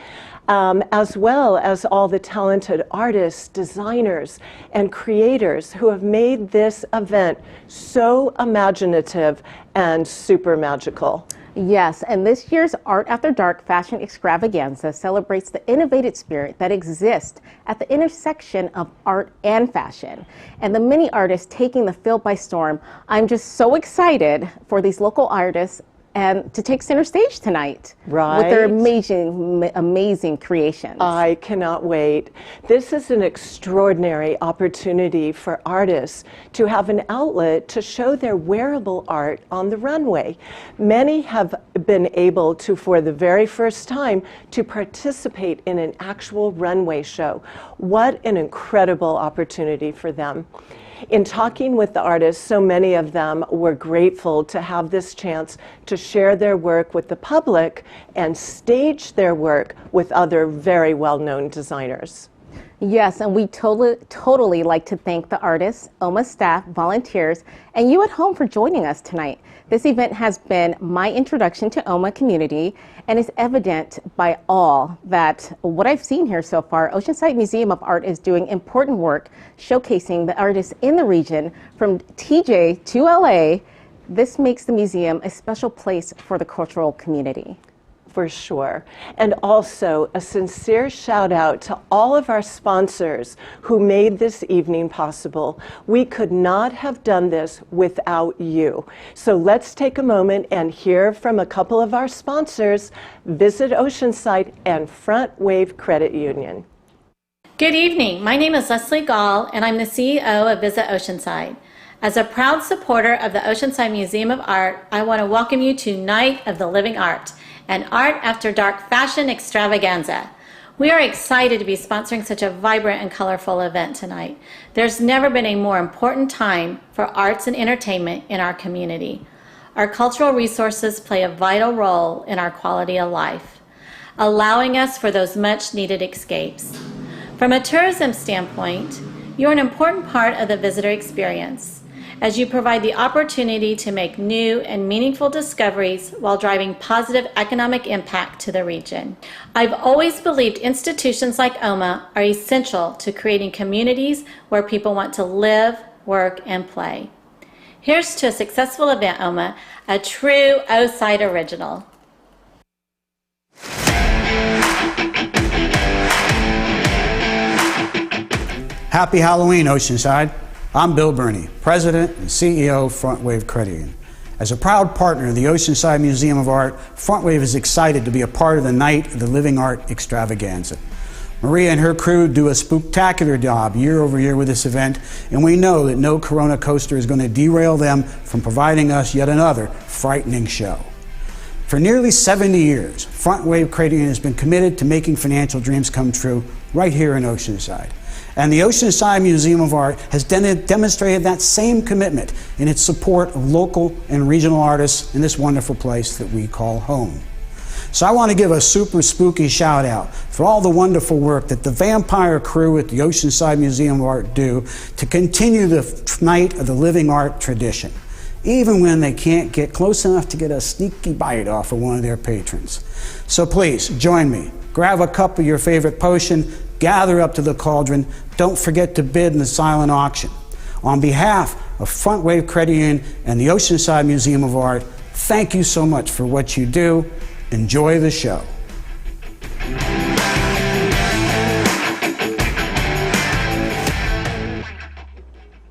as well as all the talented artists, designers, and creators who have made this event so imaginative and super magical. Yes, and this year's Art After Dark Fashion Extravaganza celebrates the innovative spirit that exists at the intersection of art and fashion, and the many artists taking the field by storm. I'm just so excited for these local artists and to take center stage tonight with their amazing creations. I cannot wait. This is an extraordinary opportunity for artists to have an outlet to show their wearable art on the runway. Many have been able to, for the very first time, to participate in an actual runway show. What an incredible opportunity for them. In talking with the artists, so many of them were grateful to have this chance to share their work with the public and stage their work with other very well-known designers. Yes, and we totally like to thank the artists, OMA staff, volunteers, and you at home for joining us tonight. This event has been my introduction to OMA community, and it's evident by all that what I've seen here so far, Oceanside Museum of Art is doing important work showcasing the artists in the region from TJ to LA. This makes the museum a special place for the cultural community. For sure. And also a sincere shout out to all of our sponsors who made this evening possible. We could not have done this without you. So let's take a moment and hear from a couple of our sponsors, Visit Oceanside and Front Wave Credit Union. Good evening. My name is Leslie Gall, and I'm the CEO of Visit Oceanside. As a proud supporter of the Oceanside Museum of Art, I want to welcome you to Night of the Living Art, an Art After Dark fashion extravaganza. We are excited to be sponsoring such a vibrant and colorful event tonight. There's never been a more important time for arts and entertainment in our community. Our cultural resources play a vital role in our quality of life, allowing us for those much needed escapes. From a tourism standpoint, you're an important part of the visitor experience, as you provide the opportunity to make new and meaningful discoveries while driving positive economic impact to the region. I've always believed institutions like OMA are essential to creating communities where people want to live, work, and play. Here's to a successful event, OMA, a true O-Side original. Happy Halloween, Oceanside. I'm Bill Burney, President and CEO of FrontWave Credit Union. As a proud partner of the Oceanside Museum of Art, FrontWave is excited to be a part of the Night of the Living Art Extravaganza. Maria and her crew do a spectacular job year over year with this event, and we know that no Corona coaster is going to derail them from providing us yet another frightening show. For nearly 70 years, FrontWave Credit Union has been committed to making financial dreams come true right here in Oceanside. And the Oceanside Museum of Art has demonstrated that same commitment in its support of local and regional artists in this wonderful place that we call home. So I want to give a super spooky shout out for all the wonderful work that the vampire crew at the Oceanside Museum of Art do to continue the Night of the Living Art tradition, even when they can't get close enough to get a sneaky bite off of one of their patrons. So please join me. Grab a cup of your favorite potion, gather up to the cauldron. Don't forget to bid in the silent auction. On behalf of FrontWave Credit Union and the Oceanside Museum of Art, thank you so much for what you do. Enjoy the show.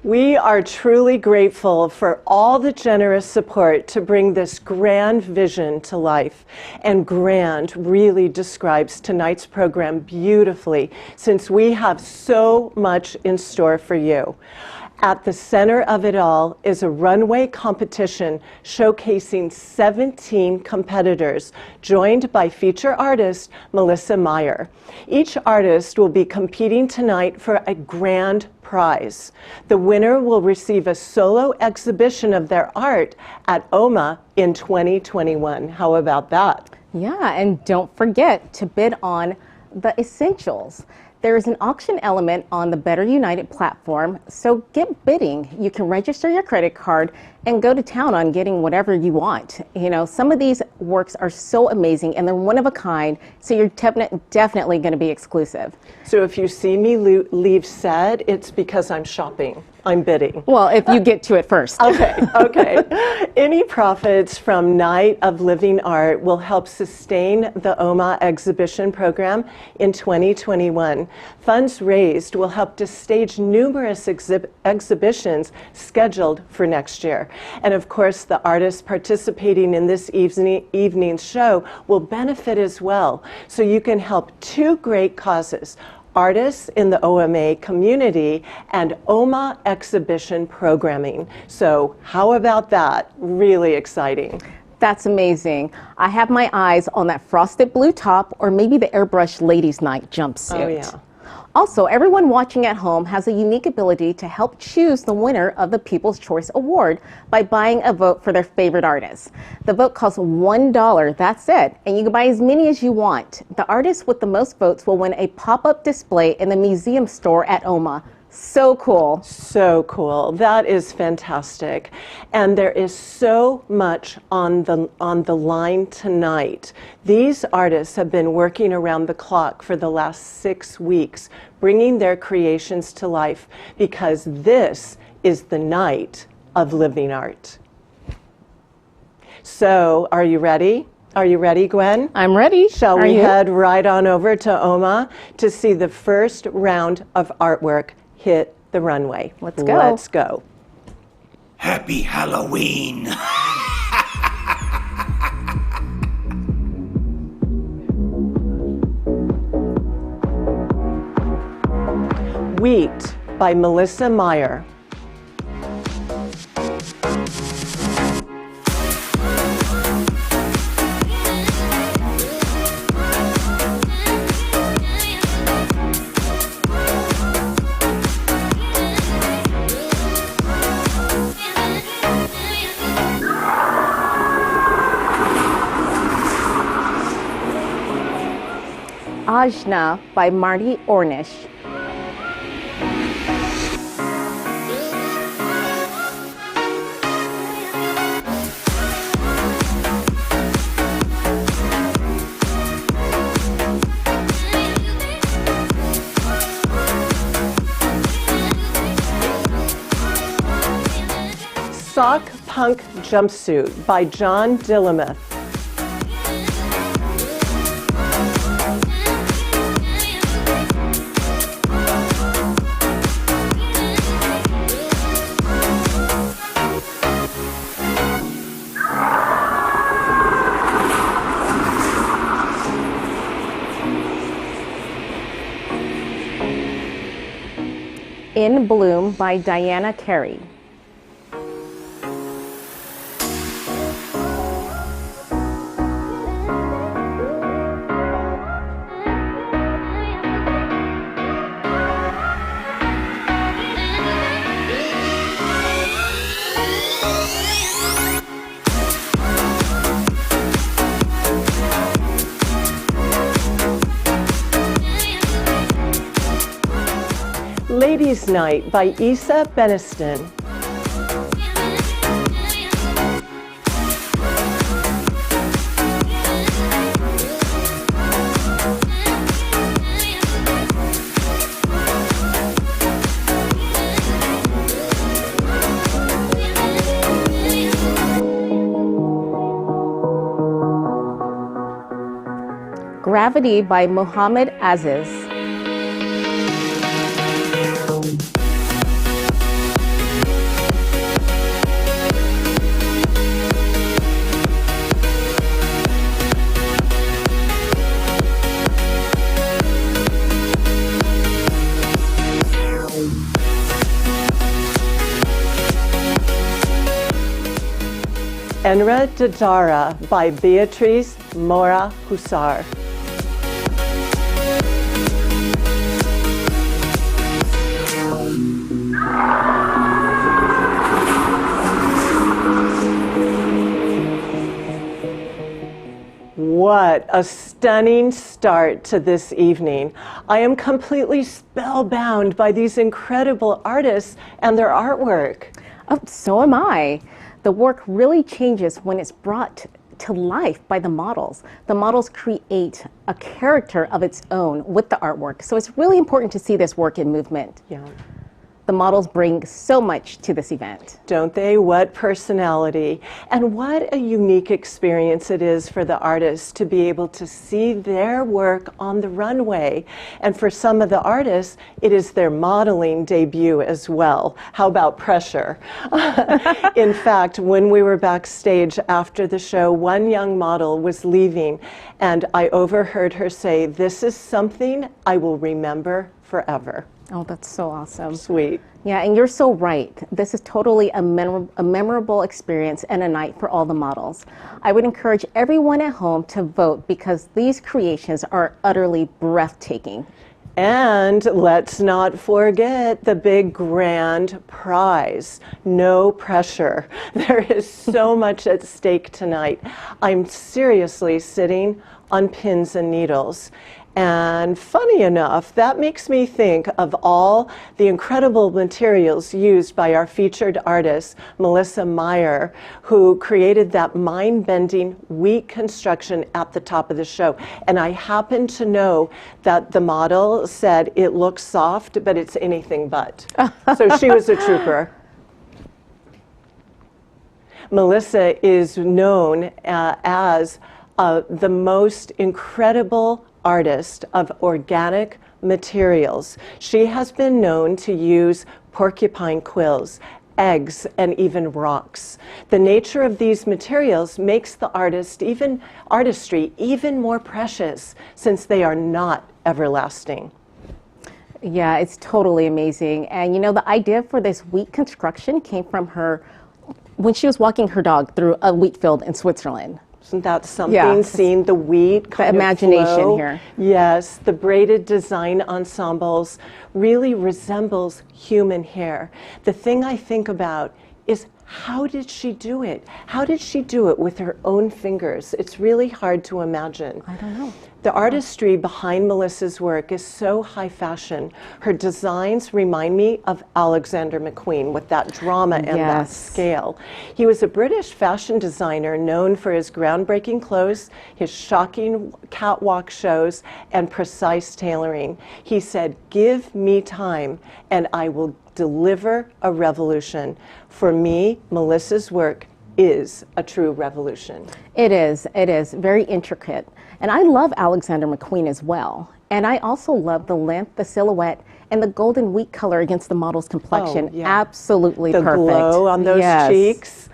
We are truly grateful for all the generous support to bring this grand vision to life. And grand really describes tonight's program beautifully, since we have so much in store for you. At the center of it all is a runway competition showcasing 17 competitors, joined by feature artist Melissa Meyer. Each artist will be competing tonight for a grand prize. The winner will receive a solo exhibition of their art at OMA in 2021. How about that? Yeah, and don't forget to bid on the essentials. There is an auction element on the Better United platform, so get bidding. You can register your credit card and go to town on getting whatever you want. You know, some of these works are so amazing and they're one of a kind, so you're definitely going to be exclusive. So if you see me leave sad, it's because I'm shopping. I'm bidding. Well, if you get to it first. Okay. Any profits from Night of Living Art will help sustain the OMA exhibition program in 2021. Funds raised will help to stage numerous exhibitions scheduled for next year. And of course, the artists participating in this evening's show will benefit as well. So you can help two great causes: artists in the OMA community and OMA exhibition programming. So how about that? Really exciting. That's amazing. I have my eyes on that frosted blue top or maybe the airbrush ladies' night jumpsuit. Oh, yeah. Also, everyone watching at home has a unique ability to help choose the winner of the People's Choice Award by buying a vote for their favorite artist. The vote costs $1, that's it, and you can buy as many as you want. The artist with the most votes will win a pop-up display in the museum store at OMA. So cool. So cool. That is fantastic. And there is so much on the line tonight. These artists have been working around the clock for the last 6 weeks, bringing their creations to life, because this is the Night of Living Art. So, are you ready? Are you ready, Gwen? I'm ready. Shall we head right on over to OMA to see the first round of artwork hit the runway? Let's go. Let's go. Happy Halloween! Wheat by Melissa Meyer. Ajna by Marty Ornish. Sock Punk Jumpsuit by John Dillamuth. In Bloom by Diana Carey. Ladies' Night by Isa Beniston. Gravity by Muhammad Aziz. Enra Dadara by Beatrice Mora Husar. What a stunning start to this evening. I am completely spellbound by these incredible artists and their artwork. Oh, so am I. The work really changes when it's brought to life by the models. The models create a character of its own with the artwork. So it's really important to see this work in movement. Yeah. The models bring so much to this event. Don't they? What personality. And what a unique experience it is for the artists to be able to see their work on the runway. And for some of the artists, it is their modeling debut as well. How about pressure? In fact, when we were backstage after the show, one young model was leaving, and I overheard her say, "This is something I will remember forever." Oh, that's so awesome. Sweet. Yeah, and you're so right. This is totally a memorable experience and a night for all the models. I would encourage everyone at home to vote because these creations are utterly breathtaking. And let's not forget the big grand prize. No pressure. There is so much at stake tonight. I'm seriously sitting on pins and needles. And funny enough, that makes me think of all the incredible materials used by our featured artist, Melissa Meyer, who created that mind-bending wheat construction at the top of the show. And I happen to know that the model said it looks soft, but it's anything but. So she was a trooper. Melissa is known as the most incredible artist of organic materials. She has been known to use porcupine quills, eggs, and even rocks. The nature of these materials makes the artistry even more precious since they are not everlasting. Yeah, it's totally amazing. And you know, the idea for this wheat construction came from her when she was walking her dog through a wheat field in Switzerland. Isn't that something, seeing the wheat kind of imagination flow? here. Yes, the braided design ensembles really resembles human hair. The thing I think about is How did she do it? How did she do it with her own fingers? It's really hard to imagine. I don't know. The artistry behind Melissa's work is so high fashion. Her designs remind me of Alexander McQueen with that drama and that scale. He was a British fashion designer known for his groundbreaking clothes, his shocking catwalk shows, and precise tailoring. He said, "Give me time and I will deliver a revolution." For me, Melissa's work is a true revolution. It is very intricate. And I love Alexander McQueen as well. And I also love the length, the silhouette, and the golden wheat color against the model's complexion. Oh, yeah. Absolutely the perfect. Glow on those cheeks.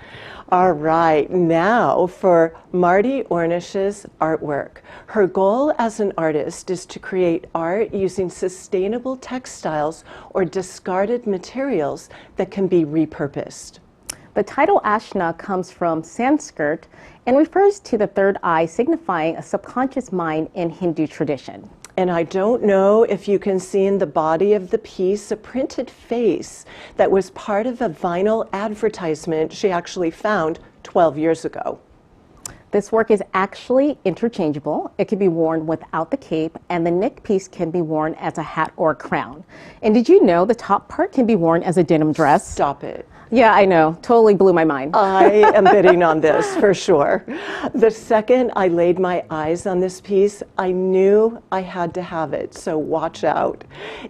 All right, now for Marty Ornish's artwork. Her goal as an artist is to create art using sustainable textiles or discarded materials that can be repurposed. The title Ashna comes from Sanskrit and refers to the third eye, signifying a subconscious mind in Hindu tradition. And I don't know if you can see in the body of the piece a printed face that was part of a vinyl advertisement she actually found 12 years ago. This work is actually interchangeable. It can be worn without the cape, and the neck piece can be worn as a hat or a crown. And did you know the top part can be worn as a denim dress? Stop it. Yeah, I know. Totally blew my mind. I am bidding on this for sure. The second I laid my eyes on this piece, I knew I had to have it, so watch out.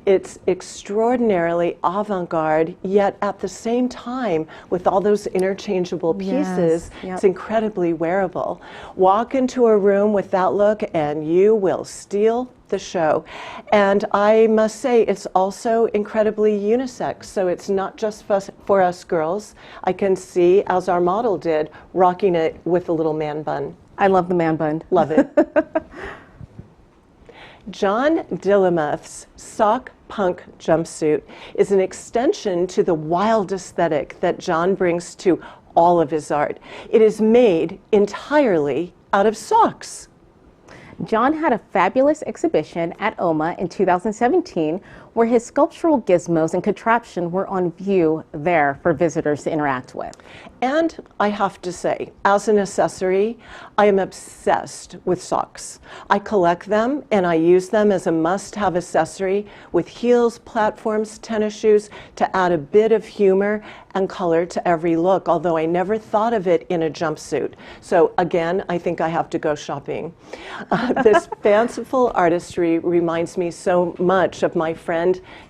It's extraordinarily avant-garde, yet at the same time, with all those interchangeable pieces, it's incredibly wearable. Walk into a room with that look and you will steal the show. And I must say it's also incredibly unisex, so it's not just for us girls. I can see, as our model did, rocking it with a little man bun. I love the man bun. Love it. John Dillamuth's sock punk jumpsuit is an extension to the wild aesthetic that John brings to all of his art. It is made entirely out of socks. John had a fabulous exhibition at OMA in 2017 where his sculptural gizmos and contraption were on view there for visitors to interact with. And I have to say, as an accessory, I am obsessed with socks. I collect them and I use them as a must-have accessory with heels, platforms, tennis shoes to add a bit of humor and color to every look, although I never thought of it in a jumpsuit. So again, I think I have to go shopping. This fanciful artistry reminds me so much of my friend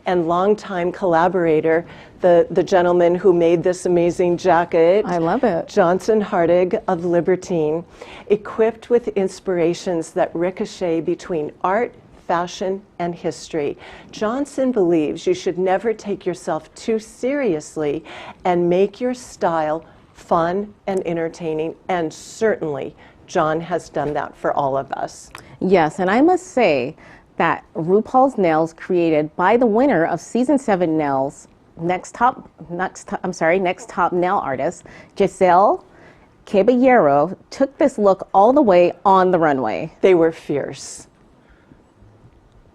and longtime collaborator, the gentleman who made this amazing jacket. I love it. Johnson Hartig of Libertine, equipped with inspirations that ricochet between art, fashion, and history. Johnson believes you should never take yourself too seriously and make your style fun and entertaining, and certainly John has done that for all of us. Yes, and I must say that RuPaul's Nails, created by the winner of Season 7 Nails, next top nail artist, Giselle Caballero, took this look all the way on the runway. They were fierce.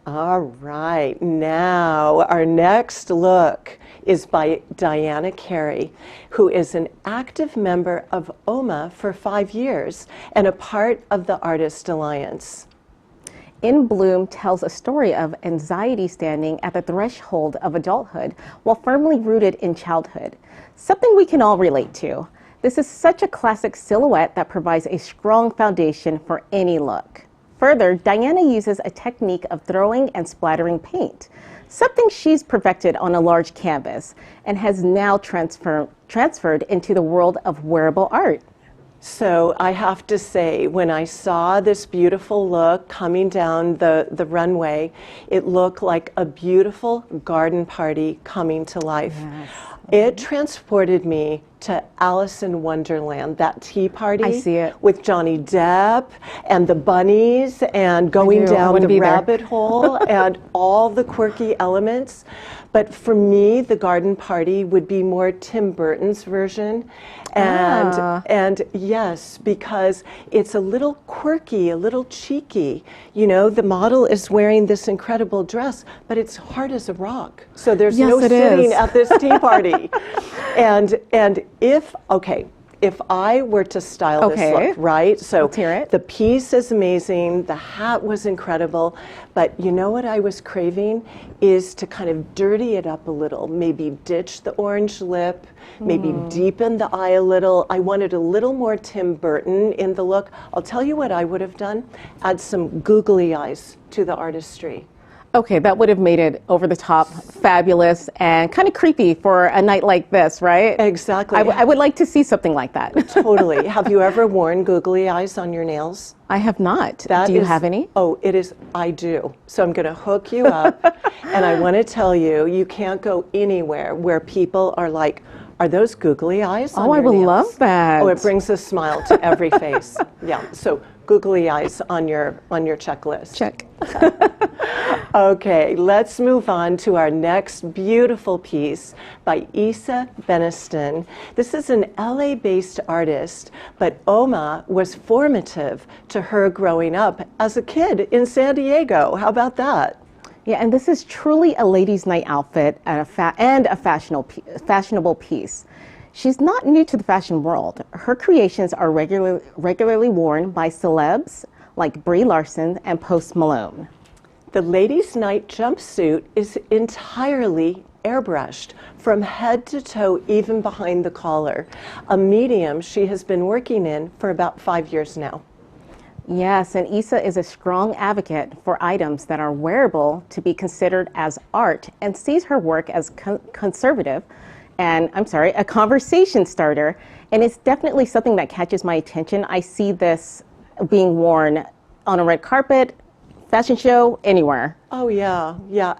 All right, now our next look is by Diana Carey, who is an active member of OMA for 5 years and a part of the Artist Alliance. In Bloom tells a story of anxiety standing at the threshold of adulthood while firmly rooted in childhood, something we can all relate to. This is such a classic silhouette that provides a strong foundation for any look. Further, Diana uses a technique of throwing and splattering paint, something she's perfected on a large canvas and has now transferred into the world of wearable art. So I have to say, when I saw this beautiful look coming down the runway, it looked like a beautiful garden party coming to life. Yes. It transported me to Alice in Wonderland, that tea party. I see it. With Johnny Depp and the bunnies and going down the rabbit hole and all the quirky elements. But for me, the garden party would be more Tim Burton's version. And yes, because it's a little quirky, a little cheeky. You know, the model is wearing this incredible dress, but it's hard as a rock. So there's no sitting at this tea party. and if I were to style this look, right? So let's hear it. The piece is amazing, the hat was incredible, but you know what I was craving is to kind of dirty it up a little, maybe ditch the orange lip, maybe deepen the eye a little. I wanted a little more Tim Burton in the look. I'll tell you what I would have done, add some googly eyes to the artistry. Okay, that would have made it over the top, fabulous, and kind of creepy for a night like this, right? Exactly. I would like to see something like that. Totally. Have you ever worn googly eyes on your nails? I have not. Do you have any? Oh, I do. So I'm going to hook you up, and I want to tell you, you can't go anywhere where people are like, are those googly eyes on your I would nails? love that. Oh, it brings a smile to every face. Yeah, so googly eyes on your checklist. Check. Okay, let's move on to our next beautiful piece by Isa Beniston. This is an LA-based artist, but Oma was formative to her growing up as a kid in San Diego. How about that? Yeah, and this is truly a ladies' night outfit and a fashionable piece. She's not new to the fashion world. Her creations are regularly worn by celebs like Brie Larson and Post Malone. The ladies' night jumpsuit is entirely airbrushed from head to toe, even behind the collar, a medium she has been working in for about 5 years now. Yes, and Isa is a strong advocate for items that are wearable to be considered as art and sees her work as conservative and, a conversation starter. And it's definitely something that catches my attention. I see this being worn on a red carpet, fashion show, anywhere. Oh yeah,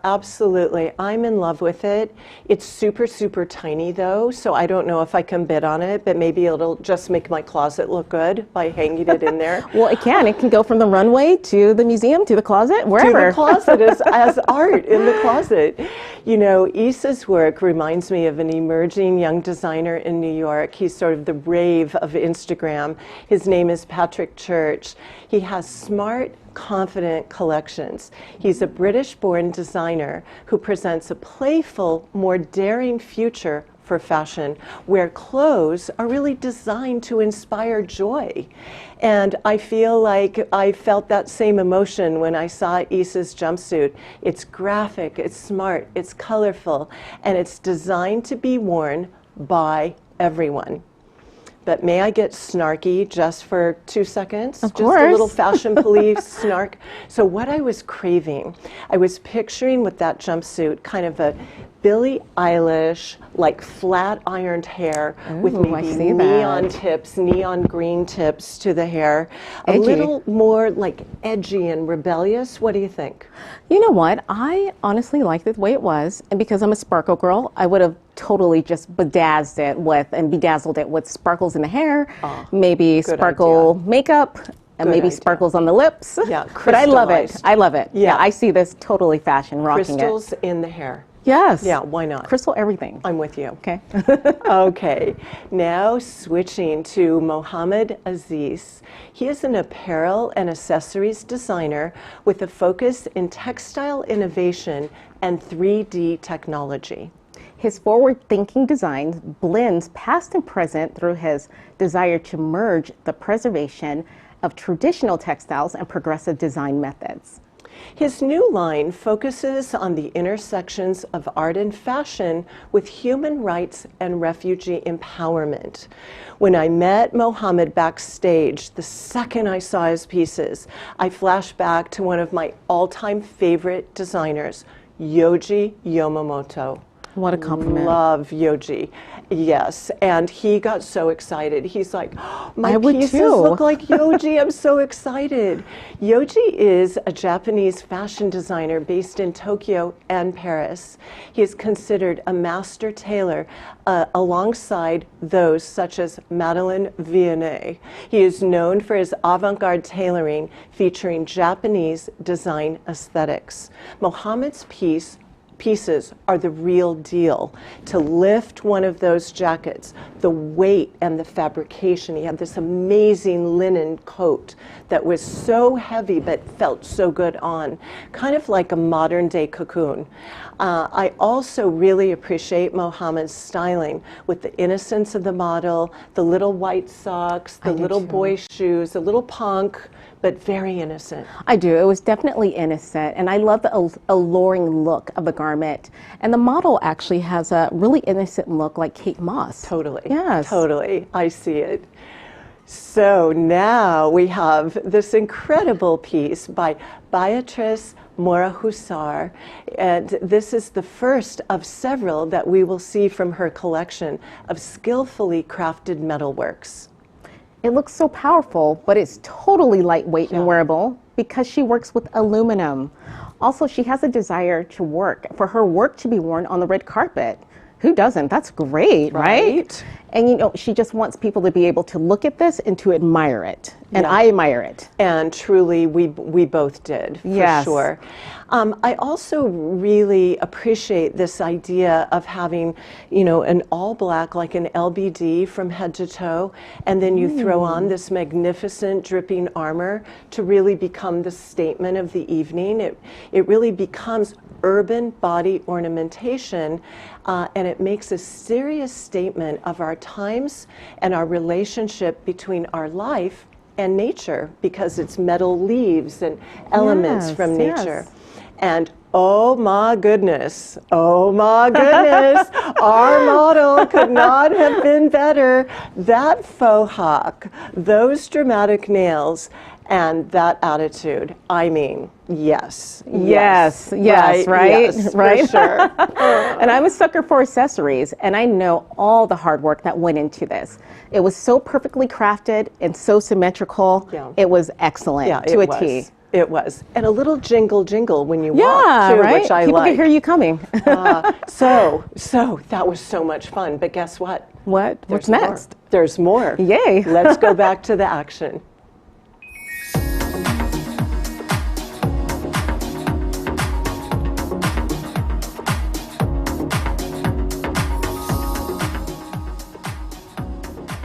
absolutely. I'm in love with it. It's super, super tiny though, so I don't know if I can bid on it, but maybe it'll just make my closet look good by hanging it in there. Well, it can. It can go from the runway to the museum, to the closet, wherever. To the closet as art in the closet. You know, Isa's work reminds me of an emerging young designer in New York. He's sort of the rave of Instagram. His name is Patrick Church. He has smart, confident collections. He's a British-born designer who presents a playful, more daring future for fashion, where clothes are really designed to inspire joy. And I feel like I felt that same emotion when I saw Isa's jumpsuit. It's graphic, it's smart, it's colorful, and it's designed to be worn by everyone. But may I get snarky just for 2 seconds? Of course. Just a little fashion police snark. So what I was craving, I was picturing with that jumpsuit kind of a Billie Eilish, like flat ironed hair with maybe neon tips, neon green tips to the hair. A little more like edgy and rebellious. What do you think? You know what? I honestly liked it the way it was. And because I'm a sparkle girl, I would have totally just bedazzled it with sparkles in the hair, maybe sparkle makeup, and maybe sparkles on the lips. Yeah, but I love it. I love it. Yeah, I see this totally fashion, rocking Crystals in the hair. Yes. Yeah, why not? Crystal everything. I'm with you. Okay. Okay, now switching to Mohammed Aziz. He is an apparel and accessories designer with a focus in textile innovation and 3D technology. His forward-thinking design blends past and present through his desire to merge the preservation of traditional textiles and progressive design methods. His new line focuses on the intersections of art and fashion with human rights and refugee empowerment. When I met Mohammed backstage, the second I saw his pieces, I flashed back to one of my all-time favorite designers, Yohji Yamamoto. What a compliment. Love Yohji. Yes, and he got so excited. He's like, oh, my pieces too. look like Yohji. I'm so excited. Yohji is a Japanese fashion designer based in Tokyo and Paris. He is considered a master tailor alongside those such as Madeleine Vianney. He is known for his avant-garde tailoring featuring Japanese design aesthetics. Mohammed's piece pieces are the real deal. To lift one of those jackets, the weight and the fabrication. He had this amazing linen coat that was so heavy but felt so good on, kind of like a modern day cocoon. I also really appreciate Mohammed's styling with the innocence of the model, the little white socks, the little boy shoes, a little punk, but very innocent. I do. It was definitely innocent, and I love the alluring look of the garment. And the model actually has a really innocent look like Kate Moss. Totally. Yes. Totally. I see it. So now we have this incredible piece by Beatrice Mora Hussar, and this is the first of several that we will see from her collection of skillfully crafted metalworks. It looks so powerful, but it's totally lightweight and wearable because she works with aluminum. Also, she has a desire to for her work to be worn on the red carpet. Who doesn't? That's great, right? And you know, she just wants people to be able to look at this and to admire it. And I admire it. And truly, we both did, for sure. I also really appreciate this idea of having, you know, an all black, like an LBD from head to toe, and then you throw on this magnificent dripping armor to really become the statement of the evening. It really becomes urban body ornamentation, and it makes a serious statement of our times and our relationship between our life and nature, because it's metal leaves and elements from nature. And oh my goodness, our model could not have been better. That faux hawk, those dramatic nails, and that attitude. I mean, yes, right? For sure. And I'm a sucker for accessories, and I know all the hard work that went into this. It was so perfectly crafted and so symmetrical. It was excellent to a T. It was. And a little jingle jingle when you walk, too, which I People like. can hear you coming. So that was so much fun. But guess what? What? What's next? There's more. Yay. Let's go back to the action.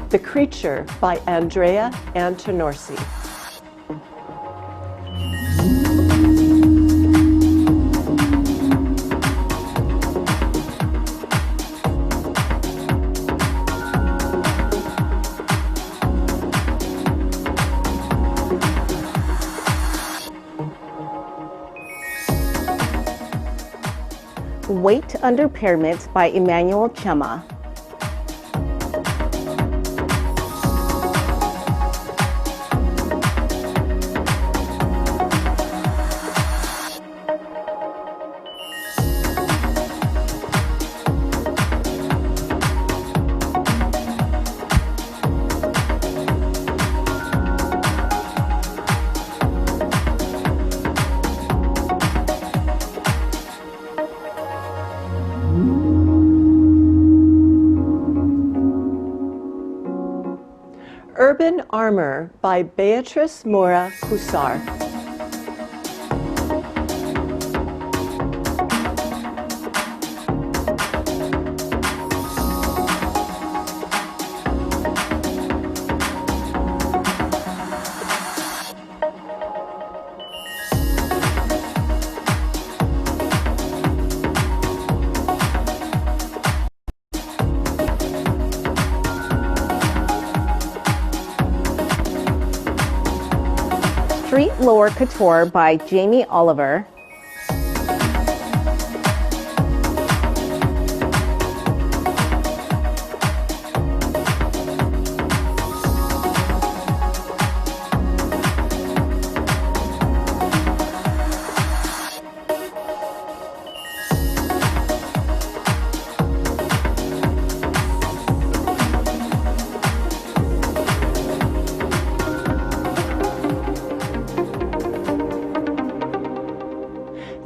The Creature by Andrea Antonorsi. Wait Under Pyramids by Emmanuel Chema. Urban Armor by Beatrice Mora Hussar. Street Lore Couture by Jamie Oliver.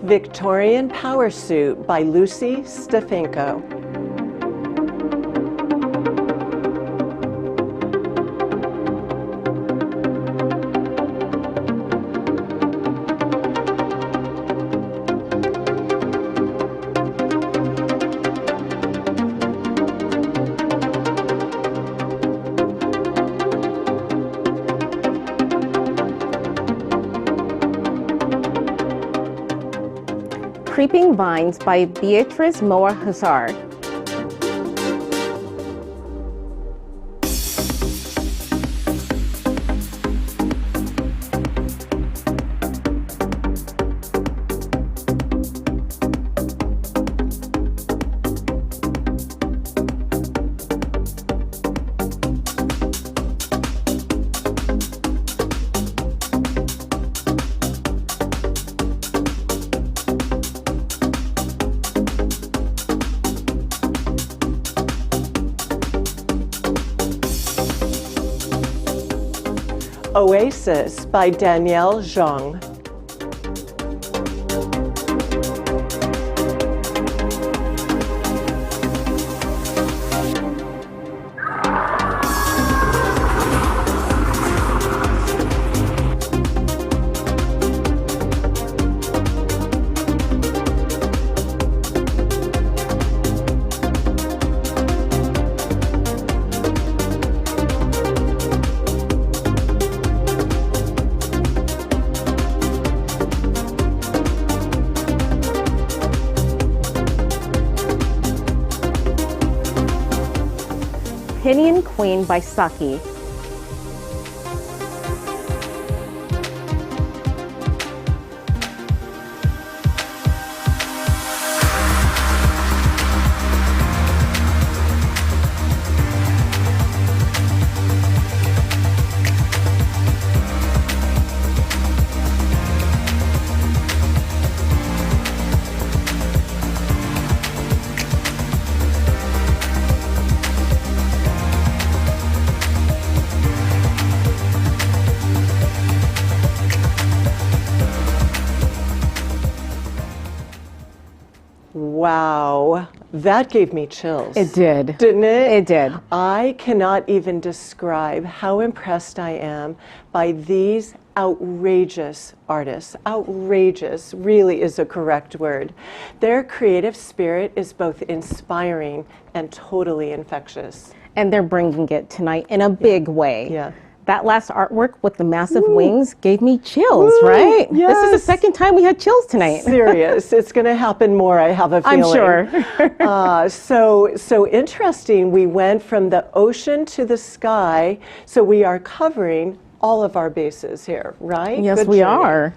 Victorian Power Suit by Lucy Stefanko. Creeping Vines by Beatrice Moa Hazard. Oasis by Danielle Zhang. Opinion Queen by Saki. Wow, that gave me chills. It did. Didn't it? It did. I cannot even describe how impressed I am by these outrageous artists. Outrageous really is a correct word. Their creative spirit is both inspiring and totally infectious. And they're bringing it tonight in a big way. Yeah. That last artwork with the massive wings gave me chills, right? Yes. This is the second time we had chills tonight. Serious. It's going to happen more, I have a feeling. I'm sure. So interesting. We went from the ocean to the sky. So we are covering all of our bases here, right? Yes, Good we journey. are.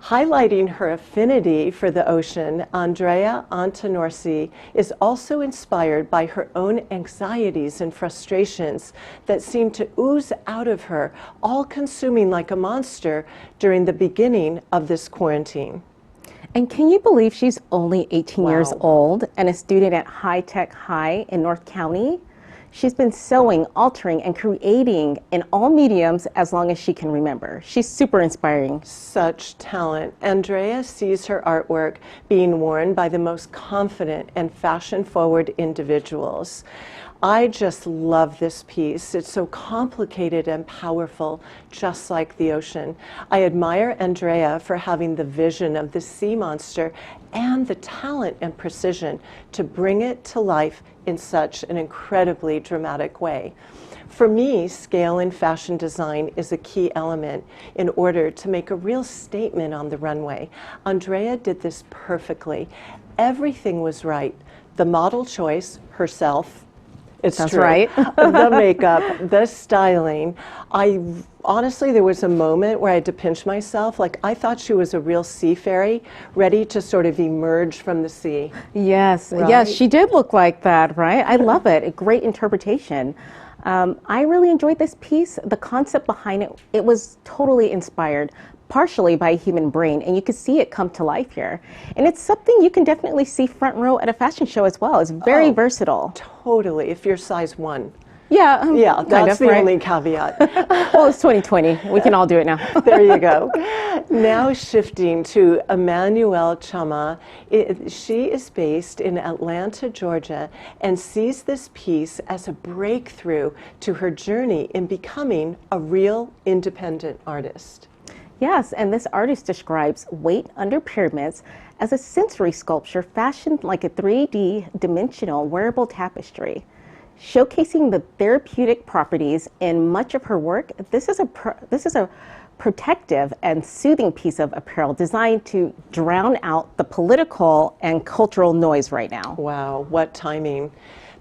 Highlighting her affinity for the ocean, Andrea Antonorsi is also inspired by her own anxieties and frustrations that seem to ooze out of her, all consuming like a monster during the beginning of this quarantine. And can you believe she's only 18 years old and a student at High Tech High in North County? She's been sewing, altering, and creating in all mediums as long as she can remember. She's super inspiring. Such talent. Andrea sees her artwork being worn by the most confident and fashion-forward individuals. I just love this piece. It's so complicated and powerful, just like the ocean. I admire Andrea for having the vision of the sea monster and the talent and precision to bring it to life in such an incredibly dramatic way. For me, scale in fashion design is a key element in order to make a real statement on the runway. Andrea did this perfectly. Everything was right. The model choice, herself, it's That's true. right. The makeup, the styling. Honestly, there was a moment where I had to pinch myself. Like, I thought she was a real sea fairy, ready to sort of emerge from the sea. Yes, Right? yes, she did look like that, right? I love it. A great interpretation. I really enjoyed this piece. The concept behind it, it was totally inspired, partially by a human brain, and you could see it come to life here. And it's something you can definitely see front row at a fashion show as well. It's very versatile. Totally, if you're size 1. Yeah, yeah, kind that's of, the right? only caveat. Well, it's 2020. We can all do it now. There you go. Now shifting to Emmanuelle Chama. She is based in Atlanta, Georgia, and sees this piece as a breakthrough to her journey in becoming a real independent artist. Yes, and this artist describes weight under pyramids as a sensory sculpture fashioned like a 3D dimensional wearable tapestry. Showcasing the therapeutic properties in much of her work, this is a protective and soothing piece of apparel designed to drown out the political and cultural noise right now. Wow, what timing.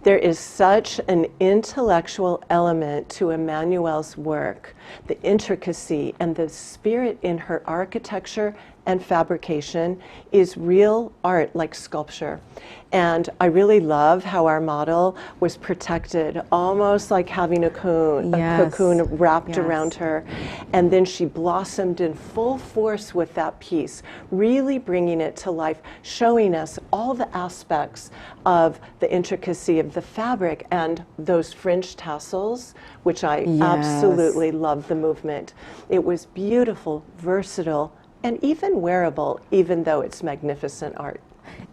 There is such an intellectual element to Emmanuelle's work, the intricacy and the spirit in her architecture and fabrication is real art, like sculpture. And I really love how our model was protected, almost like having a cocoon wrapped around her. And then she blossomed in full force with that piece, really bringing it to life, showing us all the aspects of the intricacy of the fabric and those fringe tassels, which I absolutely love the movement. It was beautiful, versatile, and even wearable, even though it's magnificent art.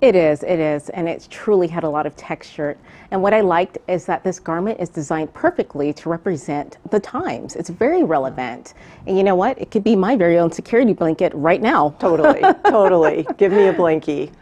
It is, and it's truly had a lot of texture. And what I liked is that this garment is designed perfectly to represent the times. It's very relevant. And you know what? It could be my very own security blanket right now. Totally, totally. Give me a blankie.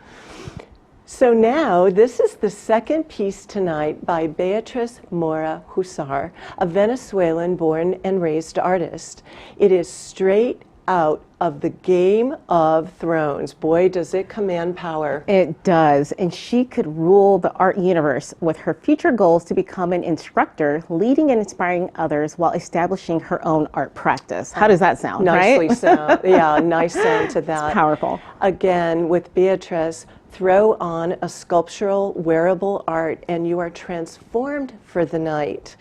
So now, this is the second piece tonight by Beatriz Mora Husar, a Venezuelan born and raised artist. It is straight out of the Game of Thrones. Boy, does it command power. It does, and she could rule the art universe with her future goals to become an instructor, leading and inspiring others while establishing her own art practice. How does that sound, Nicely right? sound. Yeah, nice sound to that. It's powerful. Again, with Beatriz, throw on a sculptural, wearable art, and you are transformed for the night.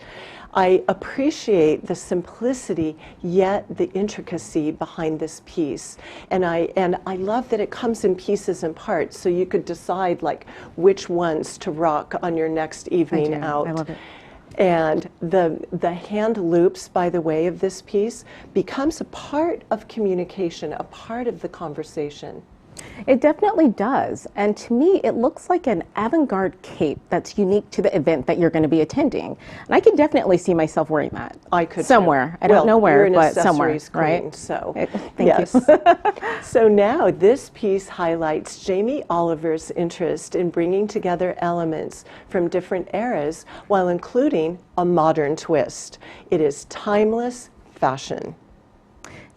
I appreciate the simplicity, yet the intricacy behind this piece. And I love that it comes in pieces and parts, so you could decide like which ones to rock on your next evening out. I love it. And the hand loops, by the way, of this piece becomes a part of communication, a part of the conversation. It definitely does. And to me, it looks like an avant-garde cape that's unique to the event that you're going to be attending. And I can definitely see myself wearing that. I could somewhere. Too. I don't know where, you're an but somewhere, accessories queen, right? So Thank you. So now this piece highlights Jamie Oliver's interest in bringing together elements from different eras while including a modern twist. It is timeless fashion.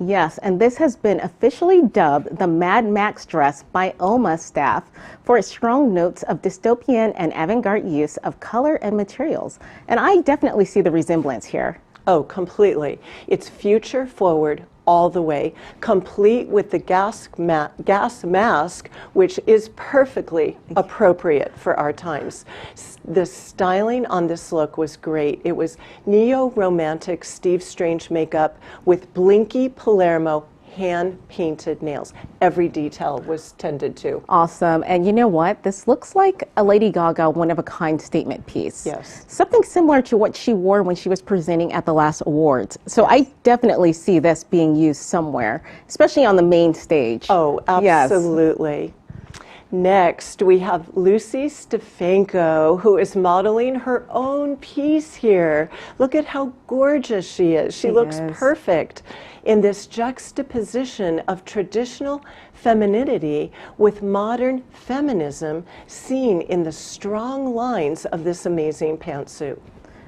Yes, and this has been officially dubbed the Mad Max dress by OMA staff for its strong notes of dystopian and avant-garde use of color and materials. And I definitely see the resemblance here. Oh, completely. It's future forward all the way, complete with the gas mask, which is perfectly appropriate for our times. The styling on this look was great. It was neo-romantic Steve Strange makeup with blinky Palermo hand-painted nails. Every detail was tended to. Awesome. And you know what? This looks like a Lady Gaga one-of-a-kind statement piece. Yes. Something similar to what she wore when she was presenting at the last awards. So I definitely see this being used somewhere, especially on the main stage. Oh, absolutely. Yes. Next, we have Lucy Stefanko, who is modeling her own piece here. Look at how gorgeous she is. She looks perfect in this juxtaposition of traditional femininity with modern feminism seen in the strong lines of this amazing pantsuit.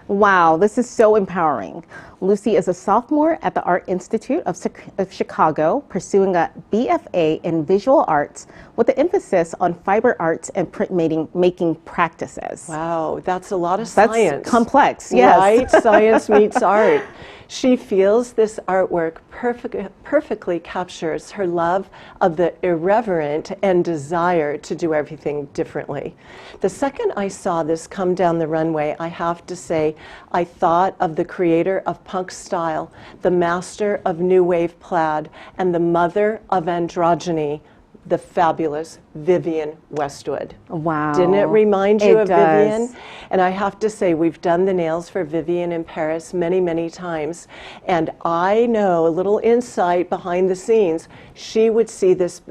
Wow, this is so empowering. Lucy is a sophomore at the Art Institute of Chicago, pursuing a BFA in visual arts with an emphasis on fiber arts and printmaking practices. Wow, that's a lot of science. That's complex, yes. Right? Science meets art. She feels this artwork perfectly captures her love of the irreverent and desire to do everything differently. The second I saw this come down the runway, I have to say, I thought of the creator of punk style, the master of new wave plaid, and the mother of androgyny, the fabulous Vivienne Westwood. Wow. Didn't it remind you of does. Vivienne? And I have to say, we've done the nails for Vivienne in Paris many, many times. And I know a little insight behind the scenes. She would see this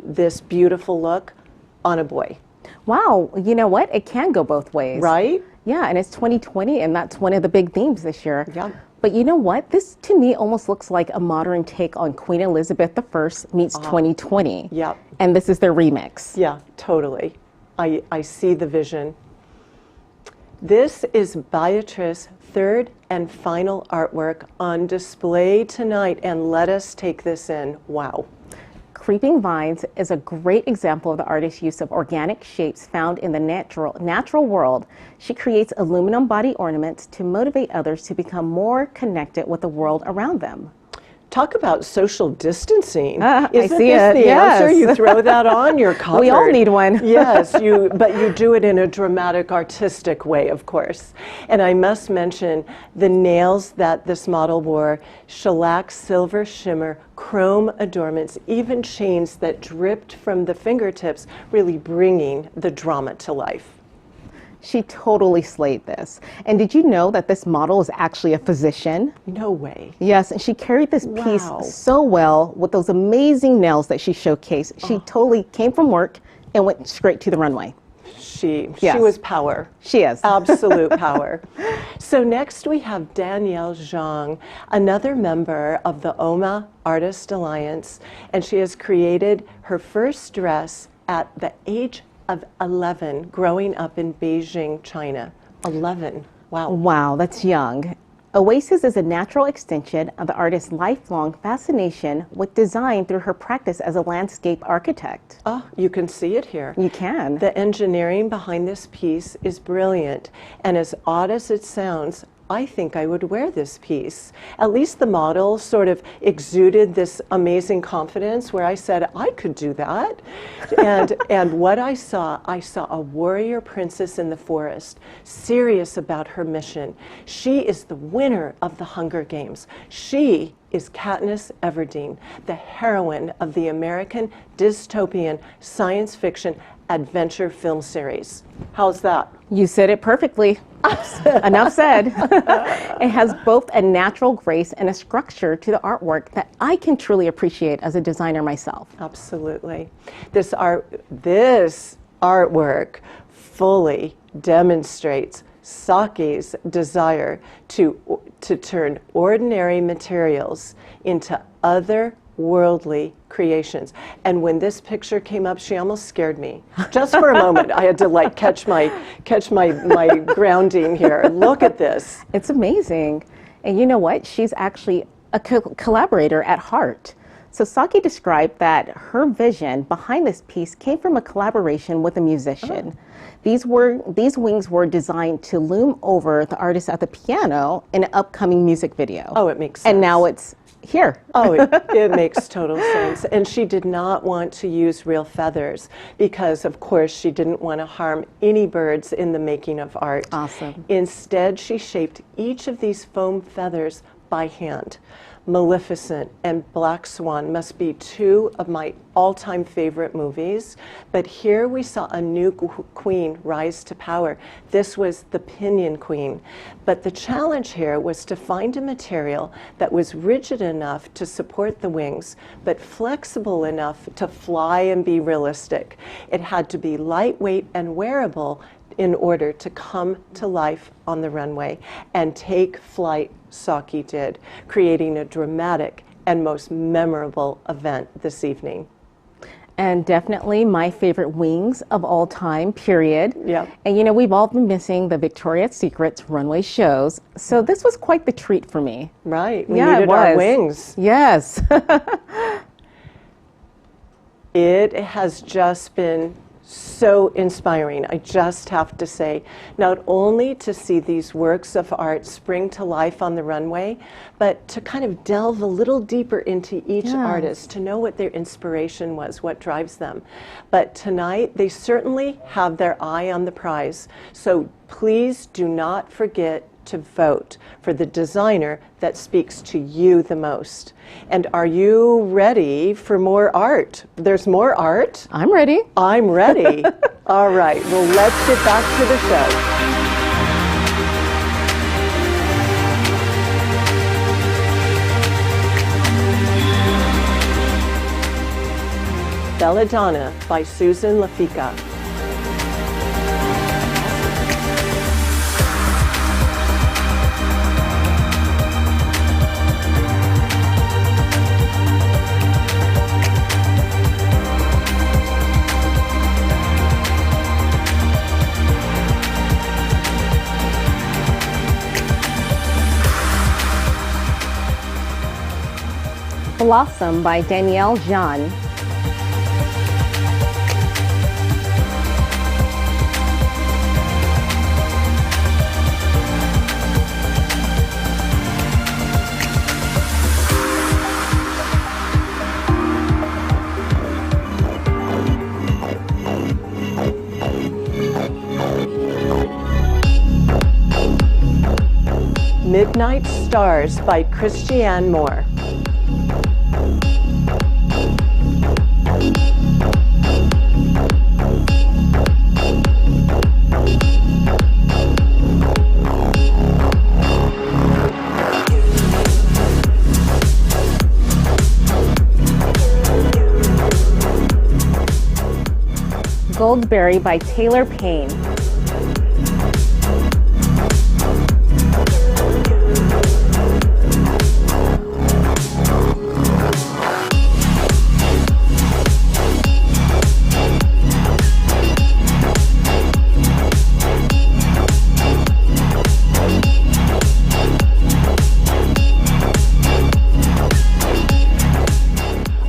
beautiful look on a boy. Wow, you know what? It can go both ways. Right? Yeah, and it's 2020, and that's one of the big themes this year. Yeah. But you know what? This, to me, almost looks like a modern take on Queen Elizabeth I meets 2020. Yep. And this is their remix. Yeah, totally. I see the vision. This is Beatrice's third and final artwork on display tonight, and let us take this in. Wow. Creeping Vines is a great example of the artist's use of organic shapes found in the natural world. She creates aluminum body ornaments to motivate others to become more connected with the world around them. Talk about social distancing. I Isn't see this it. the Yes. answer? You throw that on, you're covered. We all need one. Yes, but you do it in a dramatic, artistic way, of course. And I must mention the nails that this model wore, shellac, silver shimmer, chrome adornments, even chains that dripped from the fingertips, really bringing the drama to life. She totally slayed this. And did you know that this model is actually a physician? No way. Yes, and she carried this piece so well with those amazing nails that she showcased. She totally came from work and went straight to the runway. She Yes. was power. She is. Absolute power. So next we have Danielle Zhang, another member of the OMA Artist Alliance, and she has created her first dress at the age of 11, growing up in Beijing, China. 11. Wow. Wow, that's young. Oasis is a natural extension of the artist's lifelong fascination with design through her practice as a landscape architect. Oh, you can see it here. You can. The engineering behind this piece is brilliant, and as odd as it sounds, I think I would wear this piece. At least the model sort of exuded this amazing confidence where I said, I could do that. And what I saw a warrior princess in the forest, serious about her mission. She is the winner of the Hunger Games. She is Katniss Everdeen, the heroine of the American dystopian science fiction adventure film series. How's that? You said it perfectly. Enough said. It has both a natural grace and a structure to the artwork that I can truly appreciate as a designer myself. Absolutely. This artwork fully demonstrates Saki's desire to turn ordinary materials into otherworldly creations. And when this picture came up, she almost scared me. Just for a moment, I had to catch my grounding here. Look at this. It's amazing. And you know what? She's actually a collaborator at heart. So Saki described that her vision behind this piece came from a collaboration with a musician. These wings were designed to loom over the artist at the piano in an upcoming music video. Oh, it makes sense. And now it's here. Oh, it makes total sense. And she did not want to use real feathers because, of course, she didn't want to harm any birds in the making of art. Awesome. Instead, she shaped each of these foam feathers by hand. Maleficent and Black Swan must be two of my all-time favorite movies, but here we saw a new queen rise to power. This was the Pinion Queen, but the challenge here was to find a material that was rigid enough to support the wings, but flexible enough to fly and be realistic. It had to be lightweight and wearable in order to come to life on the runway and take flight. Saki did, creating a dramatic and most memorable event this evening. And definitely my favorite wings of all time, period. Yeah. And you know, we've all been missing the Victoria's Secret's runway shows, so this was quite the treat for me. Right, we needed our wings. Yes. It has just been so inspiring, I just have to say, not only to see these works of art spring to life on the runway, but to kind of delve a little deeper into each artist, to know what their inspiration was, what drives them. But tonight, they certainly have their eye on the prize. So please do not forget to vote for the designer that speaks to you the most. And are you ready for more art? There's more art? I'm ready. I'm ready. All right, well, let's get back to the show. Belladonna by Susan Lafica. Blossom by Danielle Jean. Midnight Stars by Christiane Moore. Goldberry by Taylor Payne.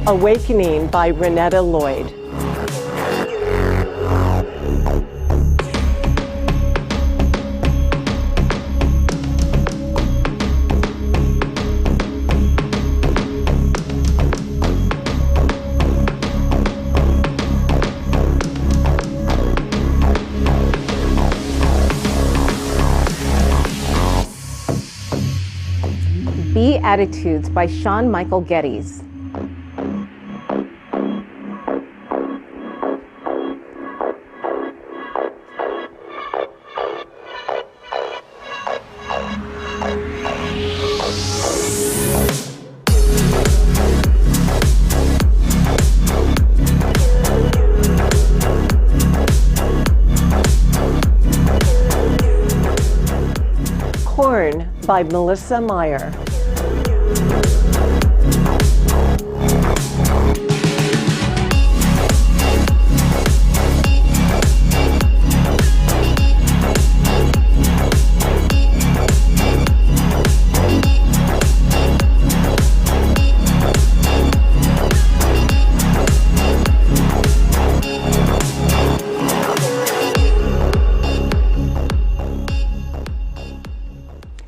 Awakening by Renetta Lloyd. Attitudes by Sean Michael Geddes. Corn by Melissa Meyer.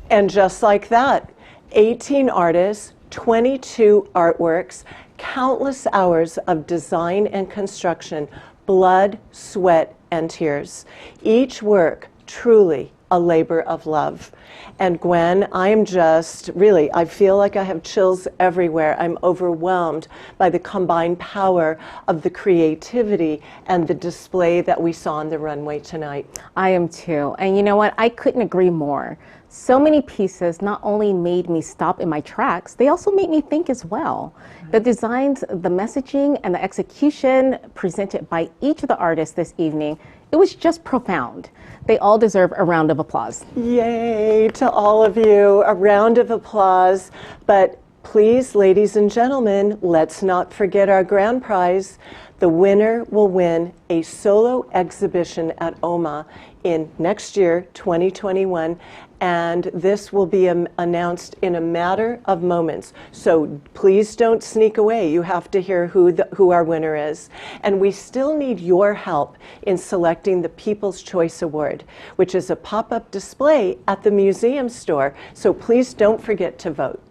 And just like that, 18 artists, 22 artworks, countless hours of design and construction, blood, sweat, and tears. Each work truly a labor of love. And Gwen, I am just really, I feel like I have chills everywhere. I'm overwhelmed by the combined power of the creativity and the display that we saw on the runway tonight. I am too. And you know what? I couldn't agree more. So many pieces not only made me stop in my tracks, they also made me think as well. The designs, the messaging, and the execution presented by each of the artists this evening, it was just profound. They all deserve a round of applause. Yay to all of you, a round of applause. But please, ladies and gentlemen, let's not forget our grand prize. The winner will win a solo exhibition at OMA in next year, 2021, and this will be announced in a matter of moments. So please don't sneak away. You have to hear who our winner is. And we still need your help in selecting the People's Choice Award, which is a pop-up display at the museum store. So please don't forget to vote.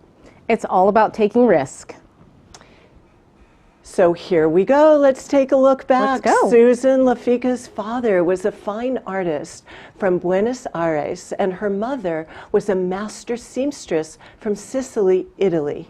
It's all about taking risk. So here we go. Let's take a look back. Let's go. Susan Lafica's father was a fine artist from Buenos Aires, and her mother was a master seamstress from Sicily, Italy.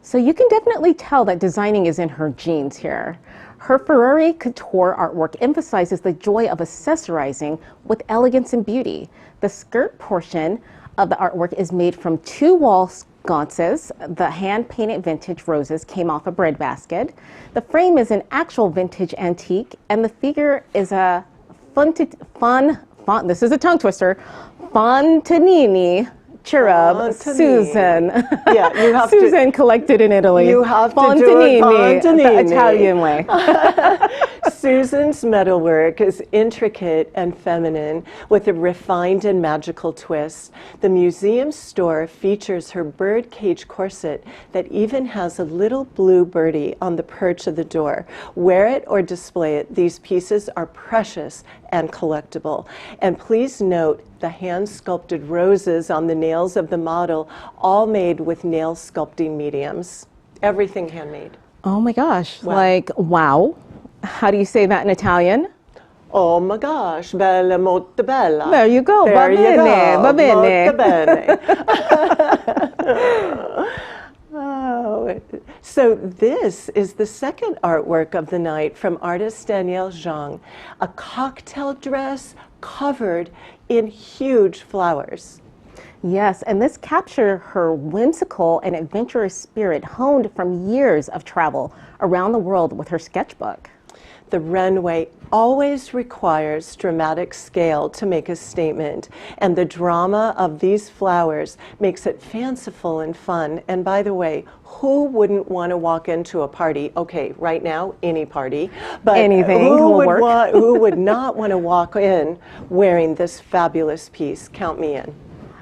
So you can definitely tell that designing is in her genes here. Her Ferrari couture artwork emphasizes the joy of accessorizing with elegance and beauty. The skirt portion of the artwork is made from 2 wall sconces. The hand-painted vintage roses came off a bread basket. The frame is an actual vintage antique, and the figure is a this is a tongue twister, Fontanini Fontanini. Susan. Yeah, you have Susan collected in Italy. You have to Fontanini, do it Fontanini. the Italian way. Susan's metalwork is intricate and feminine with a refined and magical twist. The museum store features her bird cage corset that even has a little blue birdie on the perch of the door. Wear it or display it. These pieces are precious and collectible. And please note the hand-sculpted roses on the nails of the model, all made with nail sculpting mediums. Everything handmade. Oh my gosh, Wow. like, wow. How do you say that in Italian? Oh my gosh, bella, molto bella. There you go. There Va you bene, go. va bene. Molto bene. Oh, so this is the second artwork of the night from artist Danielle Zhang, a cocktail dress covered in huge flowers. Yes, and this captured her whimsical and adventurous spirit honed from years of travel around the world with her sketchbook. The runway always requires dramatic scale to make a statement, and the drama of these flowers makes it fanciful and fun. And by the way, who wouldn't want to walk into a party? Okay, right now, any party, but Anything who will would work. who would not want to walk in wearing this fabulous piece? Count me in.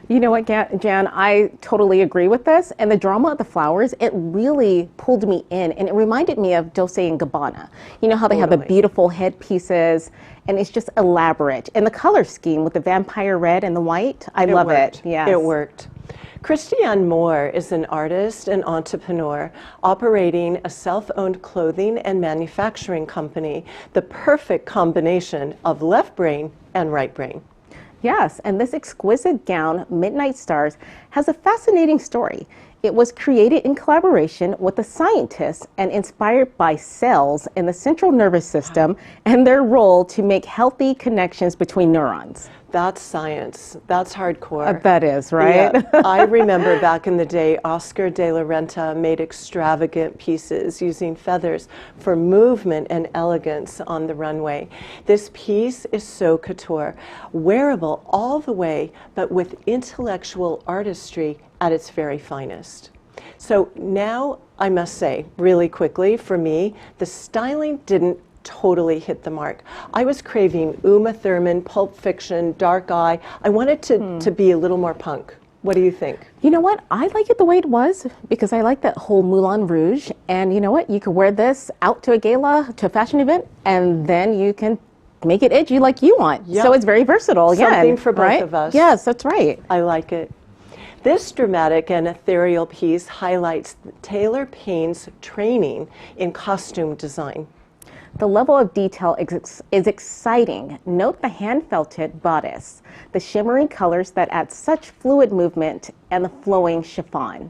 You know what, Jan, I totally agree with this. And the drama of the flowers, it really pulled me in. And it reminded me of Dolce & Gabbana. You know how they have the beautiful headpieces, and it's just elaborate. And the color scheme with the vampire red and the white, I love it. Yes. It worked. Christiane Moore is an artist and entrepreneur operating a self-owned clothing and manufacturing company, the perfect combination of left brain and right brain. Yes, and this exquisite gown, Midnight Stars, has a fascinating story. It was created in collaboration with a scientist and inspired by cells in the central nervous system and their role to make healthy connections between neurons. That's science. That's hardcore. That is, right? Yeah. I remember back in the day, Oscar de la Renta made extravagant pieces using feathers for movement and elegance on the runway. This piece is so couture, wearable all the way, but with intellectual artistry at its very finest. So now, I must say, really quickly, for me, the styling didn't totally hit the mark. I was craving Uma Thurman, Pulp Fiction, Dark Eye. I wanted to be a little more punk. What do you think? You know what? I like it the way it was because I like that whole Moulin Rouge. And you know what? You could wear this out to a gala, to a fashion event, and then you can make it edgy like you want. Yep. So it's very versatile. Again, Something for both right? of us. Yes, that's right. I like it. This dramatic and ethereal piece highlights Taylor Payne's training in costume design. The level of detail is exciting. Note the hand-felted bodice, the shimmering colors that add such fluid movement, and the flowing chiffon.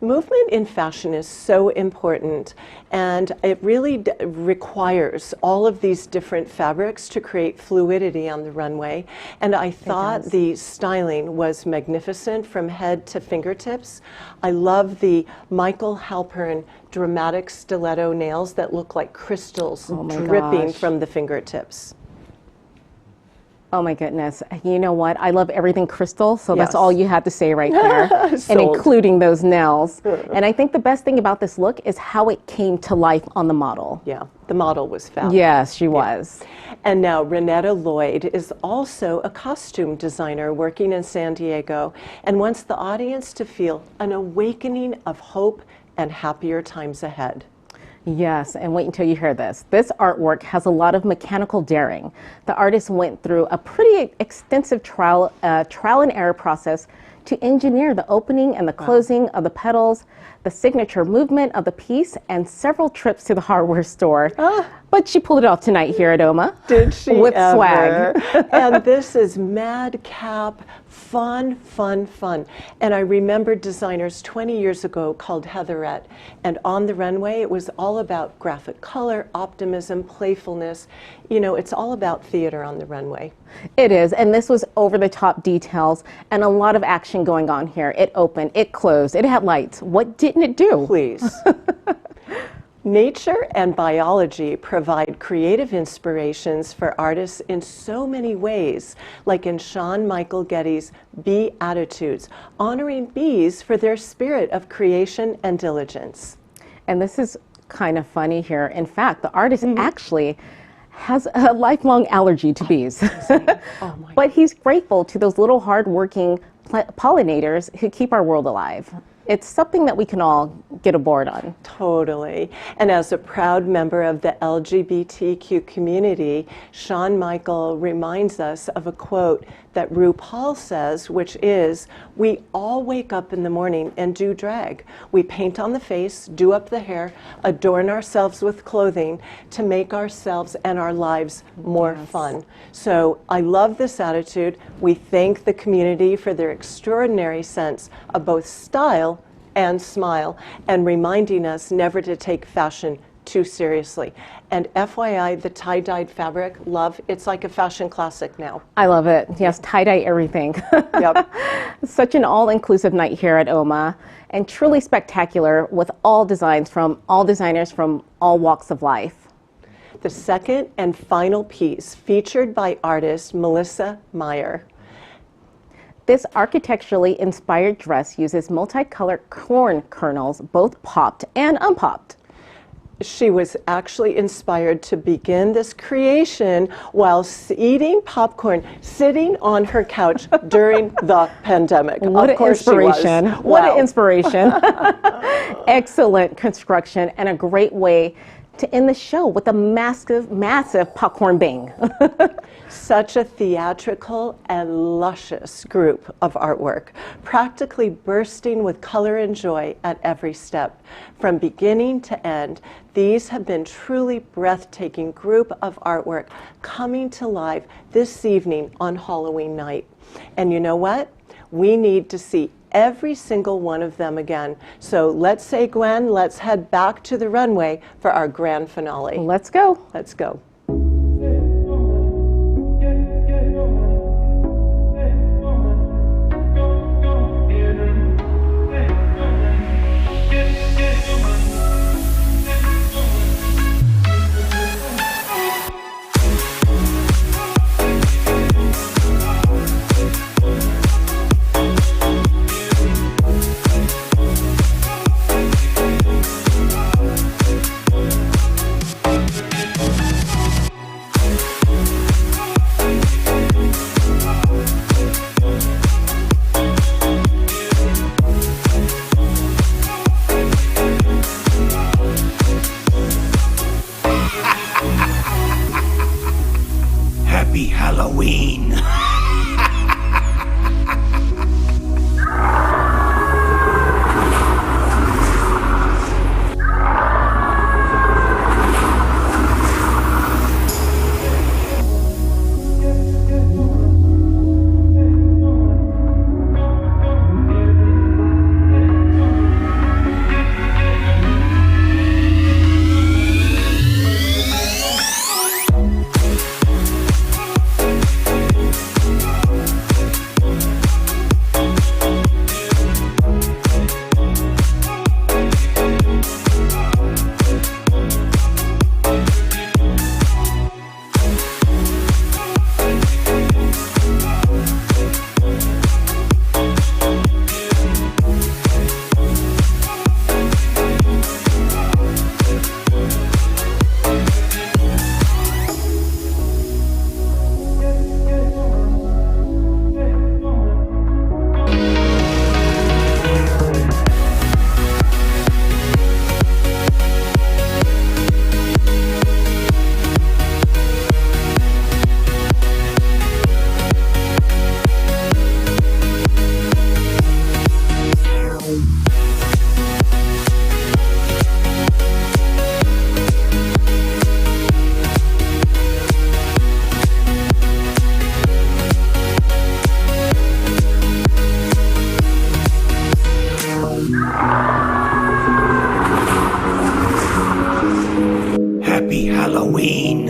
Movement in fashion is so important, and it really requires all of these different fabrics to create fluidity on the runway. And I thought the styling was magnificent from head to fingertips. I love the Michael Halpern dramatic stiletto nails that look like crystals dripping from the fingertips. Oh my goodness. You know what? I love everything crystal, so Yes. that's all you had to say right there. And Sold. including those nails. And I think the best thing about this look is how it came to life on the model. Yeah, the model was fabulous. Yes, she was. And now Renetta Lloyd is also a costume designer working in San Diego and wants the audience to feel an awakening of hope and happier times ahead. Yes, and wait until you hear this. This artwork has a lot of mechanical daring. The artist went through a pretty extensive trial and error process to engineer the opening and the closing of the petals, the signature movement of the piece, and several trips to the hardware store. But she pulled it off tonight here at OMA. Did she With ever? swag. And this is madcap, fun, fun, fun. And I remember designers 20 years ago called Heatherette. And on the runway, it was all about graphic color, optimism, playfulness. You know, it's all about theater on the runway. It is, and this was over-the-top details and a lot of action going on here. It opened, it closed, it had lights. What didn't it do? Please. Nature and biology provide creative inspirations for artists in so many ways, like in Sean Michael Getty's Bee Attitudes, honoring bees for their spirit of creation and diligence. And this is kind of funny here. In fact, the artist actually has a lifelong allergy to bees. But he's grateful to those little hard-working pollinators who keep our world alive. It's something that we can all get aboard on. Totally. And as a proud member of the LGBTQ community, Sean Michael reminds us of a quote that RuPaul says, which is, "We all wake up in the morning and do drag. We paint on the face, do up the hair, adorn ourselves with clothing to make ourselves and our lives more fun." So I love this attitude. We thank the community for their extraordinary sense of both style and smile, and reminding us never to take fashion too seriously. And FYI, the tie-dyed fabric, love, it's like a fashion classic now. I love it. Yes, tie-dye everything. Yep. Such an all-inclusive night here at OMA, and truly spectacular with all designs from all designers from all walks of life. The second and final piece, featured by artist Melissa Meyer. This architecturally inspired dress uses multicolored corn kernels, both popped and unpopped. She was actually inspired to begin this creation while eating popcorn, sitting on her couch during the pandemic. What an inspiration. What an inspiration. Excellent construction and a great way to end the show with a massive, massive popcorn bang. Such a theatrical and luscious group of artwork, practically bursting with color and joy at every step. From beginning to end, these have been truly breathtaking group of artwork coming to life this evening on Halloween night. And you know what? We need to see every single one of them again. So let's say, Gwen, let's head back to the runway for our grand finale. Let's go. Let's go. Happy Halloween! Happy Halloween!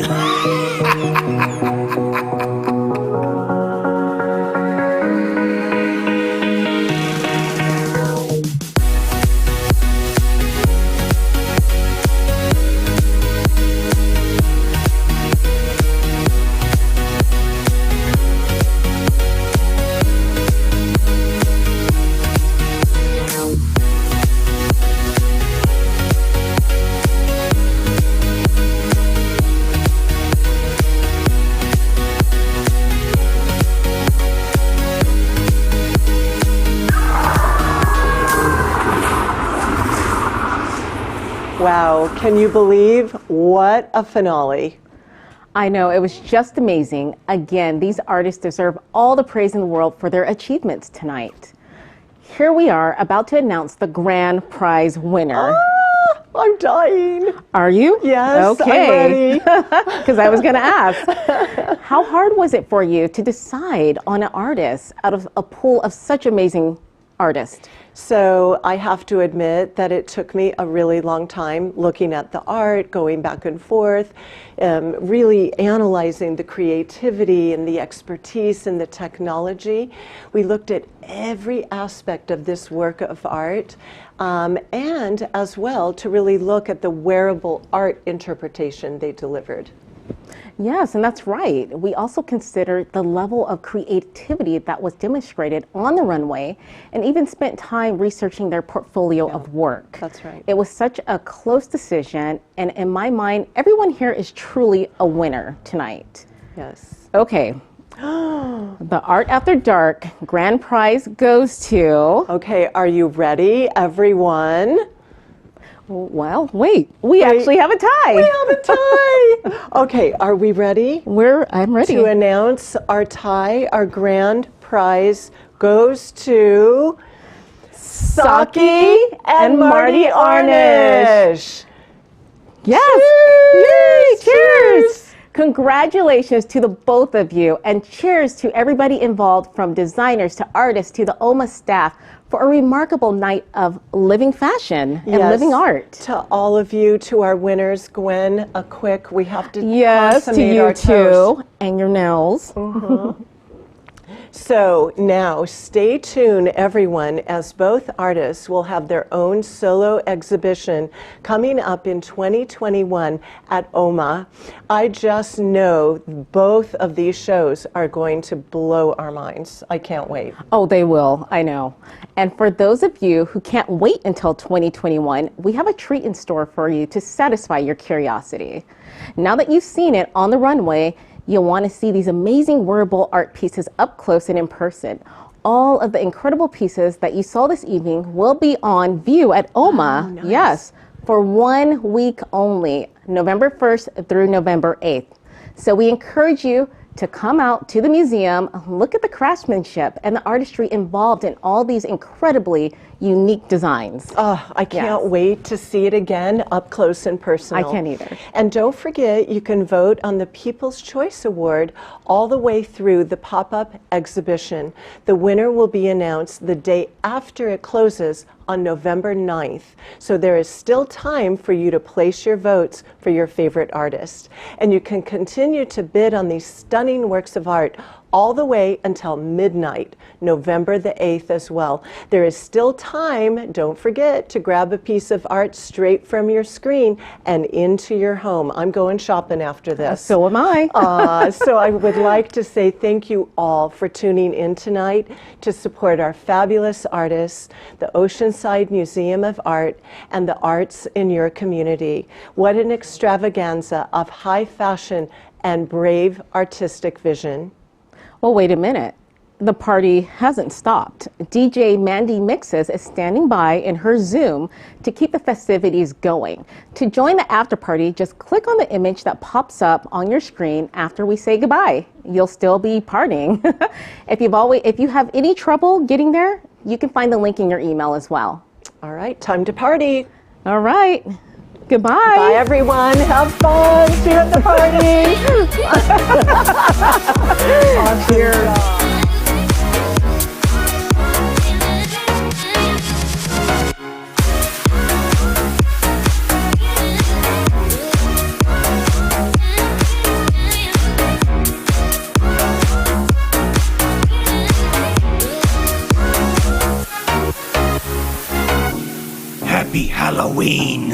Wow, can you believe what a finale? I know, it was just amazing. Again, these artists deserve all the praise in the world for their achievements tonight. Here we are about to announce the grand prize winner. Ah, I'm dying. Are you? Yes, okay. I'm ready. Because I was going to ask, how hard was it for you to decide on an artist out of a pool of such amazing artists? So I have to admit that it took me a really long time looking at the art, going back and forth, really analyzing the creativity and the expertise and the technology. We looked at every aspect of this work of art, and as well to really look at the wearable art interpretation they delivered. Yes, and that's right. We also considered the level of creativity that was demonstrated on the runway and even spent time researching their portfolio of work. That's right. It was such a close decision, and in my mind, everyone here is truly a winner tonight. Yes. Okay. The Art After Dark grand prize goes to... Okay, are you ready, everyone? Well, wait, we actually have a tie. We have a tie. Okay, are we ready? I'm ready. To announce our tie, our grand prize goes to Saki and Marty Arnish. Yes. Cheers! Yay, cheers! Congratulations to the both of you, and cheers to everybody involved, from designers to artists to the OMA staff, for a remarkable night of living fashion and living art. To all of you, to our winners, Gwen, we have to Yes, to consummate you our too, toast. and your nails. So now stay tuned, everyone, as both artists will have their own solo exhibition coming up in 2021 at OMA. I just know both of these shows are going to blow our minds. I can't wait. Oh, they will, I know. And for those of you who can't wait until 2021, we have a treat in store for you to satisfy your curiosity. Now that you've seen it on the runway, you'll want to see these amazing wearable art pieces up close and in person. All of the incredible pieces that you saw this evening will be on view at OMA, nice. Yes, for 1 week only, November 1st through November 8th. So we encourage you to come out to the museum, look at the craftsmanship and the artistry involved in all these incredibly unique designs. Oh, I can't wait to see it again up close and personal. I can't either. And don't forget, you can vote on the People's Choice Award all the way through the pop-up exhibition. The winner will be announced the day after it closes on November 9th. So there is still time for you to place your votes for your favorite artist. And you can continue to bid on these stunning works of art all the way until midnight, November the 8th as well. There is still time, don't forget, to grab a piece of art straight from your screen and into your home. I'm going shopping after this. So am I. So I would like to say thank you all for tuning in tonight to support our fabulous artists, the Oceanside Museum of Art, and the arts in your community. What an extravaganza of high fashion and brave artistic vision. Well, wait a minute. The party hasn't stopped. DJ Mandy Mixes is standing by in her Zoom to keep the festivities going. To join the after party, just click on the image that pops up on your screen after we say goodbye. You'll still be partying. If you have any trouble getting there, you can find the link in your email as well. All right, time to party. All right. Goodbye. Bye, everyone. Have fun. See you at the party. Cheers. Happy Halloween!